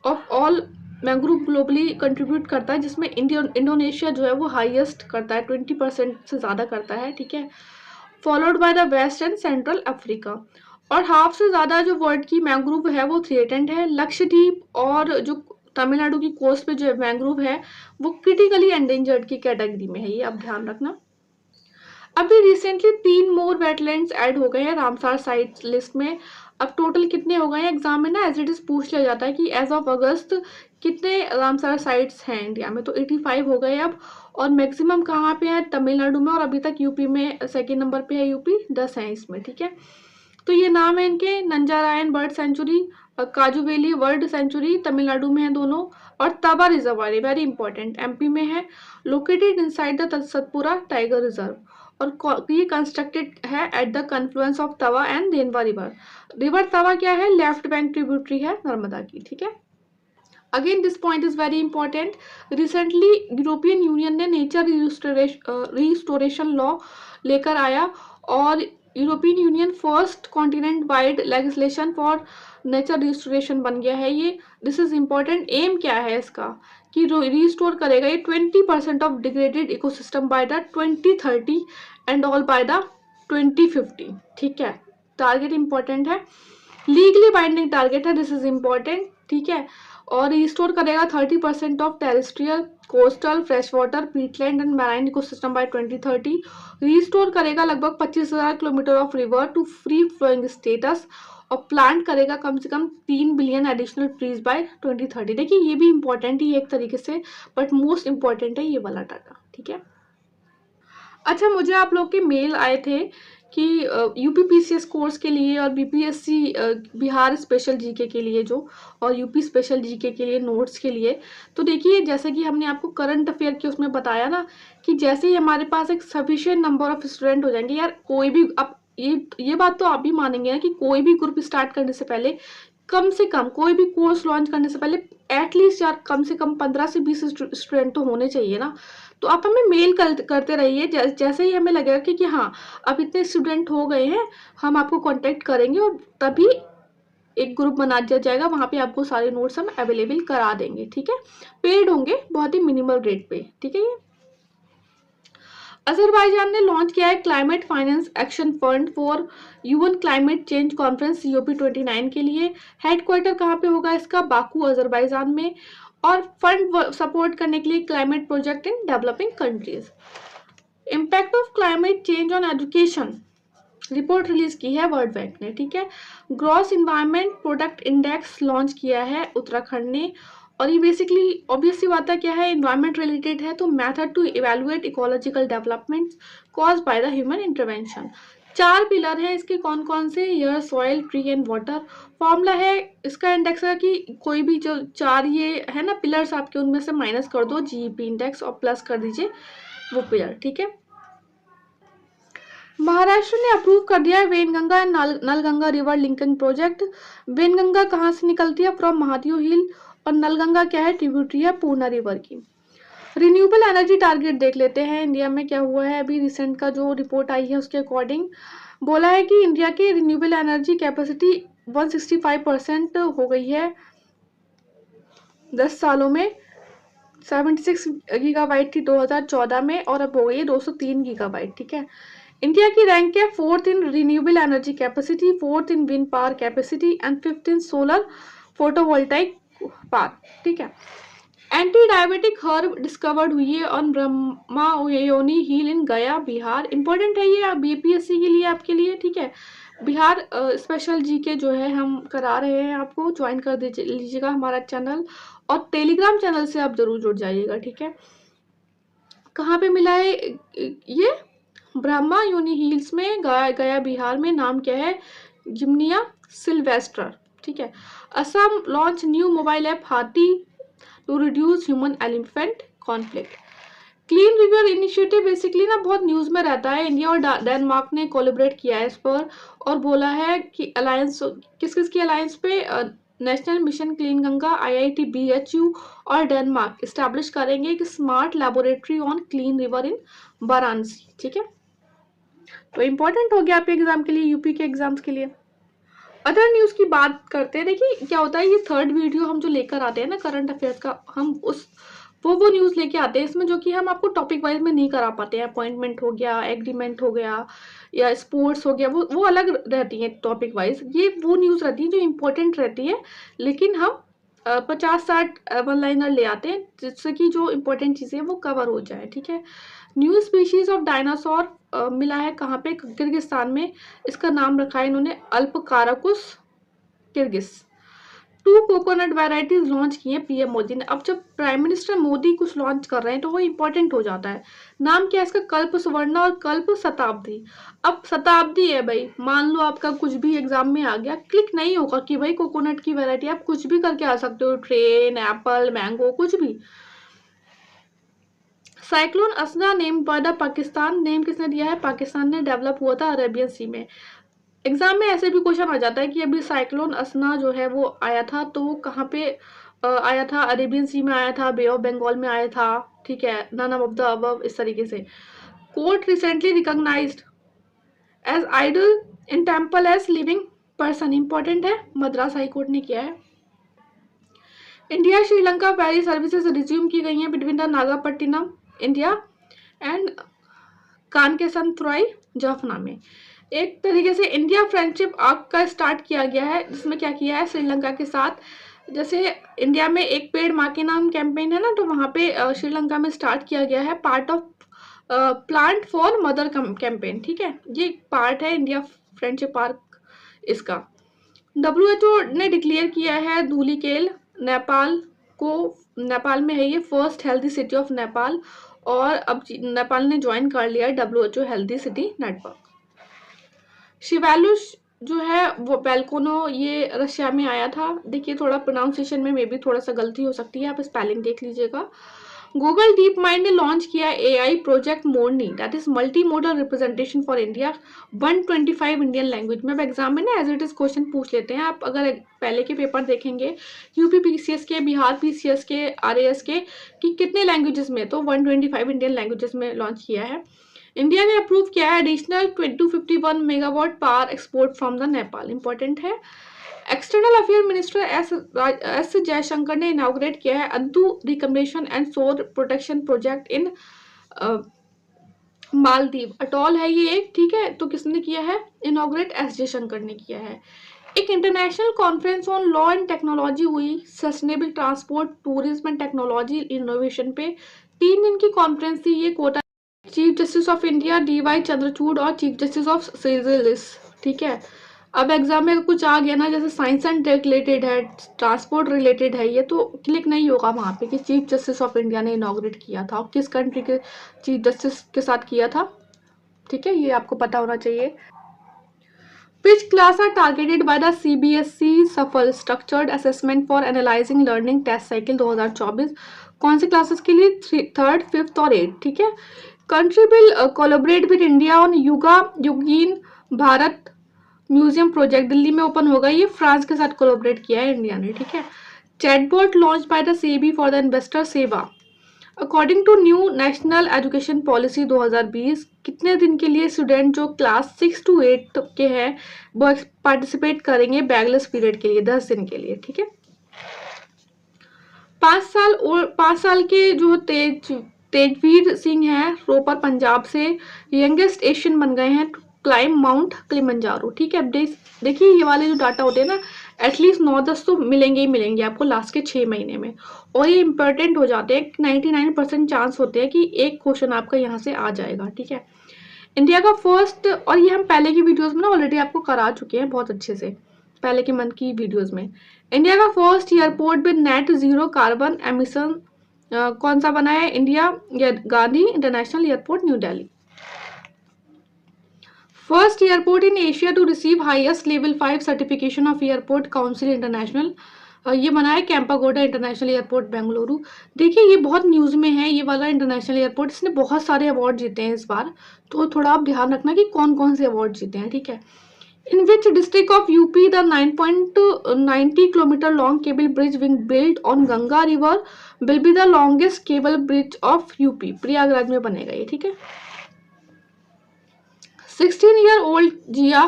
of all mangrove globally contribute करता है, जिसमें इंडोनेशिया जो है वो हाईएस्ट करता है, 20% से ज़्यादा करता है, ठीक है। Followed by the west and central Africa. और हाफ से ज़्यादा जो वर्ल्ड की मैंग्रोव है वो थ्रेटेंड है। लक्षद्वीप और जो तमिलनाडु की कोस्ट पे जो मैंग्रोव है वो क्रिटिकली एंडेंजर्ड की कैटेगरी में है, ये आप ध्यान रखना। अभी रिसेंटली 3 मोर वेटलैंड्स ऐड हो गए हैं रामसार साइट लिस्ट में। अब टोटल कितने हो गए हैं, एग्जाम में ना एज इट इज पूछ लिया जाता है कि एज ऑफ अगस्त कितने रामसार साइट्स हैं इंडिया में, तो 85 हो गए अब। और मैक्सिमम कहाँ पे है, तमिलनाडु में, और अभी तक यूपी में सेकेंड नंबर पे है यूपी, 10 हैं इसमें, ठीक है। तो ये नाम है इनके, Nanjarayan bird sanctuary, Kazhuveli bird sanctuary Tamil Nadu में है दोनों, और Tawa reservoir very important MP में है, located inside the Satpura tiger reserve. और ये कंस्ट्रक्टेड है at the confluence of Tawa and Denwa river. River Tawa क्या है, लेफ्ट बैंक ट्रिब्यूटरी है नर्मदा की, ठीक है। Again this point is very important. Recently European union ने नेचर रिस्टोरेशन लॉ लेकर आया, और European union first continent wide legislation for nature restoration बन गया है ये। This is important. एम क्या है इसका कि रिस्टोर करेगा ये 20% of degraded ecosystem by the 2030 and all by the 2050, ठीक है। टारगेट इंपॉर्टेंट है, लीगली बाइंडिंग टारगेट है, दिस इज इम्पॉर्टेंट, ठीक है। और रिस्टोर करेगा 30% of terrestrial, coastal, fresh water, peatland and marine ecosystem by 2030। Restore करेगा लगभग 25,000 kilometre of river to free flowing status, और प्लांट करेगा कम से कम 3 बिलियन एडिशनल ट्रीज बाय 2030। देखिए ये भी इंपॉर्टेंट ही एक तरीके से, बट मोस्ट इंपॉर्टेंट है ये वाला डाटा, ठीक है। अच्छा, मुझे आप लोग के मेल आए थे कि यूपीपीसीएस कोर्स के लिए और बीपीएससी बिहार स्पेशल जीके के लिए जो, और यूपी स्पेशल जीके के लिए नोट्स के लिए। तो देखिए जैसे कि हमने आपको करंट अफेयर के उसमें बताया ना कि जैसे ही हमारे पास एक सफिशिएंट नंबर ऑफ स्टूडेंट हो जाएंगे, यार कोई भी अब ये बात तो आप भी मानेंगे ना कि कोई भी ग्रुप स्टार्ट करने से पहले कम से कम, कोई भी कोर्स लॉन्च करने से पहले एटलीस्ट यार कम से कम 15 से 20 स्टूडेंट तो होने चाहिए ना। तो आप हमें मेल करते रहिए, जैसे ही हमें लगेगा कि हाँ अब इतने स्टूडेंट हो गए हैं, हम आपको कांटेक्ट करेंगे और तभी एक ग्रुप बना दिया जाएगा, वहाँ पे आपको सारे नोट्स हम अवेलेबल करा देंगे, ठीक है। पेड होंगे, बहुत ही मिनिमल रेट पे, ठीक है। ये अजरबैजान ने लॉन्च किया है climate finance action fund for UN climate change conference COP29 के लिए। हेडक्वार्टर कहाँ पे होगा इसका, बाकू अजरबैजान में। और फंड सपोर्ट करने के लिए climate project in developing countries. Impact of climate change on education report release की है वर्ल्ड बैंक ने, ठीक है। Gross environment product index launch किया है उत्तराखंड ने। और ये बेसिकली ऑब्वियस सी बात है, क्या है, इन्वायरमेंट रिलेटेड है, तो method to evaluate ecological development cause by the human intervention. 4 pillar हैं इसके, कौन कौन से, air, soil, tree and water. Formula है इसका इंडेक्स का कि कोई भी जो 4 ये है ना पिलर्स आपके, उनमें से माइनस कर दो GEP इंडेक्स और प्लस कर दीजिए वो पिलर, ठीक है। महाराष्ट्र ने अप्रूव कर दिया है Wainganga and Nalganga river linking project. Wainganga कहाँ से निकलती है, फ्रॉम महादेव हिल, और नलगंगा क्या है, ट्रिब्यूटरी है पूर्णा रिवर की। रिन्यूएबल एनर्जी टारगेट देख लेते हैं इंडिया में क्या हुआ है। अभी रिसेंट का जो रिपोर्ट आई है उसके अकॉर्डिंग बोला है कि इंडिया की रिन्यूएबल एनर्जी कैपेसिटी 165% हो गई है 10 सालों में। 76 गीगावाइट थी 2014 में, और अब हो गई है 203 गीगावाइट, ठीक है। इंडिया की रैंक है 4th in renewable energy capacity, 4th in wind power capacity and 5th in solar photovoltaic power, ठीक है। एंटी डायबिटिक हर्ब डिस्कवर्ड हुई है ऑन ब्रह्मायोनी हिल इन गया बिहार। इंपॉर्टेंट है ये BPSC के लिए, आपके लिए, ठीक है। बिहार स्पेशल जीके जो है हम करा रहे हैं, आपको ज्वाइन कर लीजिएगा हमारा चैनल, और टेलीग्राम चैनल से आप जरूर जुड़ जाइएगा, ठीक है। कहाँ पे मिला है ये, ब्रह्मा यूनि हिल्स में गया बिहार में। नाम क्या है, जिम्निया सिल्वेस्टर, ठीक है। Assam launch new mobile app Haathi to reduce human elephant conflict. Clean river initiative basically ना बहुत न्यूज में रहता है। इंडिया और डेनमार्क ने कोलैबोरेट किया है इस पर, और बोला है कि अलायंस किस किस की अलायंस पे, national mission clean Ganga, IIT BHU और डेनमार्क इस्टेब्लिश करेंगे एक smart laboratory on clean river in Varanasi, ठीक है। तो इम्पोर्टेंट हो गया आपके एग्जाम के लिए, यूपी के एग्जाम्स के लिए। अदर न्यूज़ की बात करते हैं। देखिए क्या होता है, ये थर्ड वीडियो हम जो लेकर आते हैं ना करंट अफेयर्स का, हम उस वो न्यूज़ लेके आते हैं इसमें जो कि हम आपको टॉपिक वाइज में नहीं करा पाते हैं। अपॉइंटमेंट हो गया, एग्रीमेंट हो गया या स्पोर्ट्स हो गया, वो अलग रहती है टॉपिक वाइज। ये वो न्यूज़ रहती है जो इम्पोर्टेंट रहती है, लेकिन हम 50-60 वन लाइनर ले आते हैं जिससे कि जो इम्पोर्टेंट चीज़ें हैं वो कवर हो जाए। ठीक है। न्यू स्पीशीज ऑफ डायनासोर मिला है कहाँ पे? किर्गिस्तान में। इसका नाम रखा है इन्होंने अल्पकाराकुस किर्गिस। 2 कोकोनट वैरायटीज लॉन्च किए पीएम मोदी ने। अब जब प्राइम मिनिस्टर मोदी कुछ लॉन्च कर रहे हैं तो वो इंपॉर्टेंट हो जाता है। नाम क्या है इसका? कल्प सुवर्णा और कल्प शताब्दी। अब शताब्दी है भाई, मान लो आपका कुछ भी एग्जाम में आ गया, क्लिक नहीं होगा कि भाई कोकोनट की वैरायटी, आप कुछ भी करके आ सकते हो, ट्रेन, एप्पल, मैंगो, कुछ भी। साइक्लोन असना name by the Pakistan. Name किसने दिया है? पाकिस्तान ने। डेवलप हुआ था अरेबियन सी में। एग्जाम में ऐसे भी क्वेश्चन आ जाता है कि अभी साइक्लोन असना जो है वो आया था, तो वो कहाँ पे आया था? अरेबियन सी में आया था, बे ऑफ बंगाल में आया था। ठीक है, नन ऑफ द अबव, इस तरीके से। Court recently recognised as idol in temple as living person. Important है, मद्रास हाई कोर्ट ने किया है। India Sri Lanka ferry services resume की गई हैं between the Nagapattinam India and Kankesanthurai Jaffna में। एक तरीके से इंडिया फ्रेंडशिप आर्क का स्टार्ट किया गया है, जिसमें क्या किया है श्रीलंका के साथ। जैसे इंडिया में एक पेड़ माँ के नाम कैंपेन है ना, तो वहाँ पे श्रीलंका में स्टार्ट किया गया है part of plant for mother campaign. ठीक है, ये पार्ट है इंडिया फ्रेंडशिप आर्क इसका। WHO ने डिक्लेयर किया है धूलिकेल नेपाल को, नेपाल में है ये, first healthy city of Nepal. और अब नेपाल ने ज्वाइन कर लिया है WHO हेल्दी सिटी नेटवर्क। शिवालुश जो है वो बेल्कोनो, ये रशिया में आया था। देखिए थोड़ा प्रोनाउंसिएशन में मे भी थोड़ा सा गलती हो सकती है, आप स्पेलिंग देख लीजिएगा। गूगल डीप माइंड ने लॉन्च किया AI project Morni, that is multi modal representation for India, 125 Indian language में। अब एग्जाम में ना एज इट इज क्वेश्चन पूछ लेते हैं। आप अगर पहले के पेपर देखेंगे यूपी PCS के, बिहार PCS के, RAS के, कि कितने लैंग्वेजेस में, तो 125 इंडियन लैंग्वेजेस में लॉन्च किया है। इंडिया ने अप्रूव किया है additional 251 megawatt power export from the Nepal. Important है। External affair minister S Jaishankar ने इनाग्रेट किया है Addu reclamation and shore protection project in Maldives. Atoll है ये एक। ठीक है, तो किसने किया है इनाग्रेट? एस जयशंकर ने किया है। एक international conference on law and technology हुई, sustainable transport, tourism and technology innovation पे। 3 दिन की कॉन्फ्रेंस थी ये। Kota chief justice of India DY Chandrachud और चीफ जस्टिस ऑफ सिजिलिस। ठीक है, अब एग्जाम में कुछ आ गया ना, जैसे साइंस एंड टेक रिलेटेड है, ट्रांसपोर्ट रिलेटेड है, ये तो क्लिक नहीं होगा वहाँ पे कि चीफ जस्टिस ऑफ इंडिया ने इनॉग्रेट किया था और किस कंट्री के चीफ जस्टिस के साथ किया था। ठीक है, ये आपको पता होना चाहिए। Which class are targeted by the CBSE सफल structured assessment for analysing learning test cycle 2024? कौन से क्लासेस के लिए? 3rd, 5th और 8th। ठीक है। Country will collaborate with India on Yugeen Bharat museum project. Delhi में ओपन होगा ये, फ्रांस के साथ कोलैबोरेट किया है इंडिया ने। ठीक है। Chatbot launch by the SEBI for the investor Seva. According to new national education policy 2020, कितने दिन के लिए स्टूडेंट जो क्लास 6 to 8 के हैं वो पार्टिसिपेट करेंगे बैगलेस पीरियड के लिए? 10 दिन के लिए। ठीक है। 5 साल के जो तेजवीर सिंह हैं रोपर पंजाब से, यंगेस्ट एशियन बन गए हैं क्लाइम माउंट किलिमंजारो। ठीक है। देखिए ये वाले जो डाटा होते हैं ना, एटलीस्ट 9-10 तो मिलेंगे ही मिलेंगे आपको लास्ट के 6 महीने में, और ये इंपॉर्टेंट हो जाते हैं। 99% चांस होते हैं कि एक क्वेश्चन आपका यहाँ से आ जाएगा। ठीक है। इंडिया का फर्स्ट, और ये हम पहले की वीडियोस में ना ऑलरेडी आपको करा चुके हैं बहुत अच्छे से, पहले के मंथ की वीडियोस में। इंडिया का first airport with net zero carbon emission कौन सा बना है? Indira Gandhi international airport New Delhi. First airport in Asia to receive highest level 5 certification of airport council international, ये बना है कैंपागोडा इंटरनेशनल एयरपोर्ट बेंगलुरु। देखिए ये बहुत न्यूज़ में है ये वाला इंटरनेशनल एयरपोर्ट, इसने बहुत सारे अवार्ड जीते हैं इस बार, तो थोड़ा आप ध्यान रखना कि कौन कौन से अवार्ड जीते हैं। ठीक है। In which district of UP the 9.90 kilometre long cable bridge being built on Ganga river will be the longest cable bridge of UP? Prayagraj में बनेगा ये। ठीक है। 16 year old जिया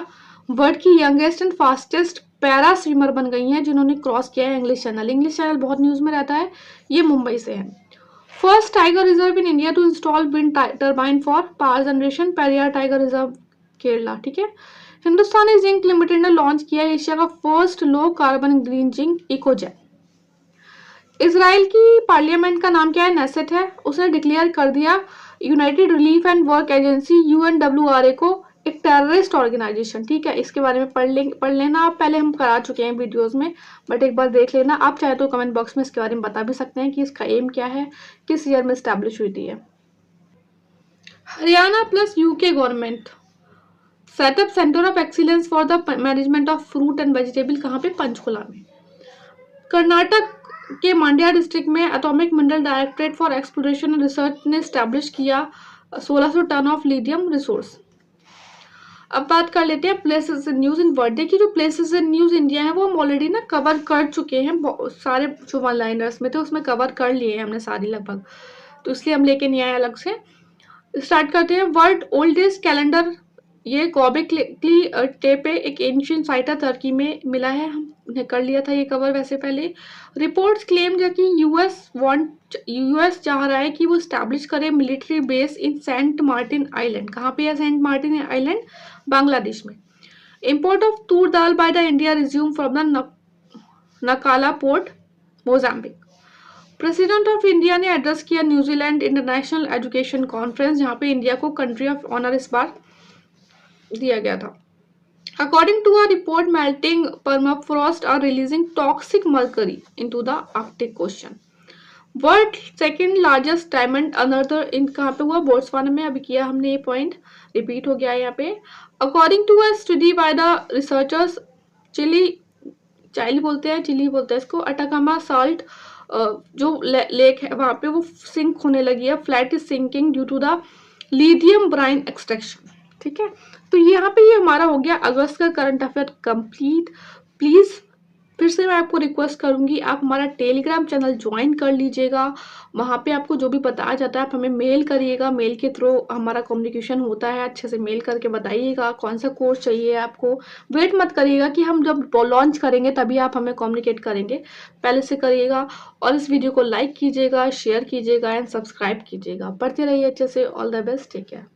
वर्ल्ड की youngest and fastest para swimmer बन गई हैं जिन्होंने क्रॉस किया है इंग्लिश चैनल। इंग्लिश चैनल बहुत न्यूज़ में रहता है, ये मुंबई से है। First tiger reserve in India to install wind turbine for power generation, Periyar tiger reserve Kerala. ठीक है। हिंदुस्तानी जिंक लिमिटेड ने लॉन्च किया एशिया का first low carbon green zinc EcoZen. Israel की पार्लियामेंट का नाम क्या है? नेसेट है। उसने डिक्लेयर कर दिया United Relief and Work Agency UNWRA को एक टेररिस्ट ऑर्गेनाइजेशन। ठीक है, इसके बारे में पढ़ लेना आप, पहले हम करा चुके हैं वीडियोस में, बट एक बार देख लेना। आप चाहे तो कमेंट बॉक्स में इसके बारे में बता भी सकते हैं कि इसका एम क्या है, किस ईयर में स्टैब्लिश हुई थी। Haryana plus UK government setup centre of excellence for the management of fruit and vegetable, कहाँ पे? पंचकुला में। कर्नाटक के मांड्या डिस्ट्रिक्ट में atomic mineral directorate for exploration and research ने स्टैब्लिश किया 1600 टन ऑफ लिथियम रिसोर्स। अब बात कर लेते हैं places in news in world. देखिए जो प्लेसेस इन न्यूज इंडिया है वो हम ऑलरेडी ना कवर कर चुके हैं, सारे जो वन लाइनर्स में थे उसमें कवर कर लिए हैं हमने सारी लगभग, तो इसलिए हम लेके नहीं आए अलग से। स्टार्ट करते हैं। वर्ल्ड ओल्डेस्ट कैलेंडर, ये गोबेक्ली टेपे एक एंशियंट साइट है, टर्की में मिला है, हमने कर लिया था ये कवर वैसे पहले। रिपोर्ट्स क्लेम जो कि यूएस चाह रहा है कि वो स्टैब्लिश करे military base in saint martin island. कहाँ पे है सेंट मार्टिन आइलैंड? बांग्लादेश में। Import of toor dal by the India resume from the Nacala port, Mozambique. President of India ने एड्रेस किया न्यूजीलैंड इंटरनेशनल एजुकेशन कॉन्फ्रेंस, जहाँ पे इंडिया को कंट्री ऑफ ऑनर इस बार दिया गया था। According to a report, melting permafrost are releasing toxic mercury into the Arctic Ocean. World second largest diamond अनर्थ इन कहाँ पे हुआ? बोट्सवाना में। अभी किया हमने ये पॉइंट, रिपीट हो गया है यहाँ पे। According to a study by the researchers, Chile बोलते हैं इसको, अटाकामा साल्ट जो लेक है वहाँ पे वो सिंक होने लगी है। Flat is sinking due to the lithium brine extraction. ठीक है, तो यहाँ पे ये हमारा हो गया अगस्त का करंट अफेयर कंप्लीट। प्लीज फिर से मैं आपको रिक्वेस्ट करूंगी आप हमारा टेलीग्राम चैनल ज्वाइन कर लीजिएगा। वहाँ पे आपको जो भी बताया जाता है आप हमें मेल करिएगा, मेल के थ्रू हमारा कम्युनिकेशन होता है। अच्छे से मेल करके बताइएगा कौन सा कोर्स चाहिए आपको। वेट मत करिएगा कि हम जब लॉन्च करेंगे तभी आप हमें कम्युनिकेट करेंगे, पहले से करिएगा। और इस वीडियो को लाइक कीजिएगा, शेयर कीजिएगा एंड सब्सक्राइब कीजिएगा। पढ़ते रहिए अच्छे से। All the best, take care.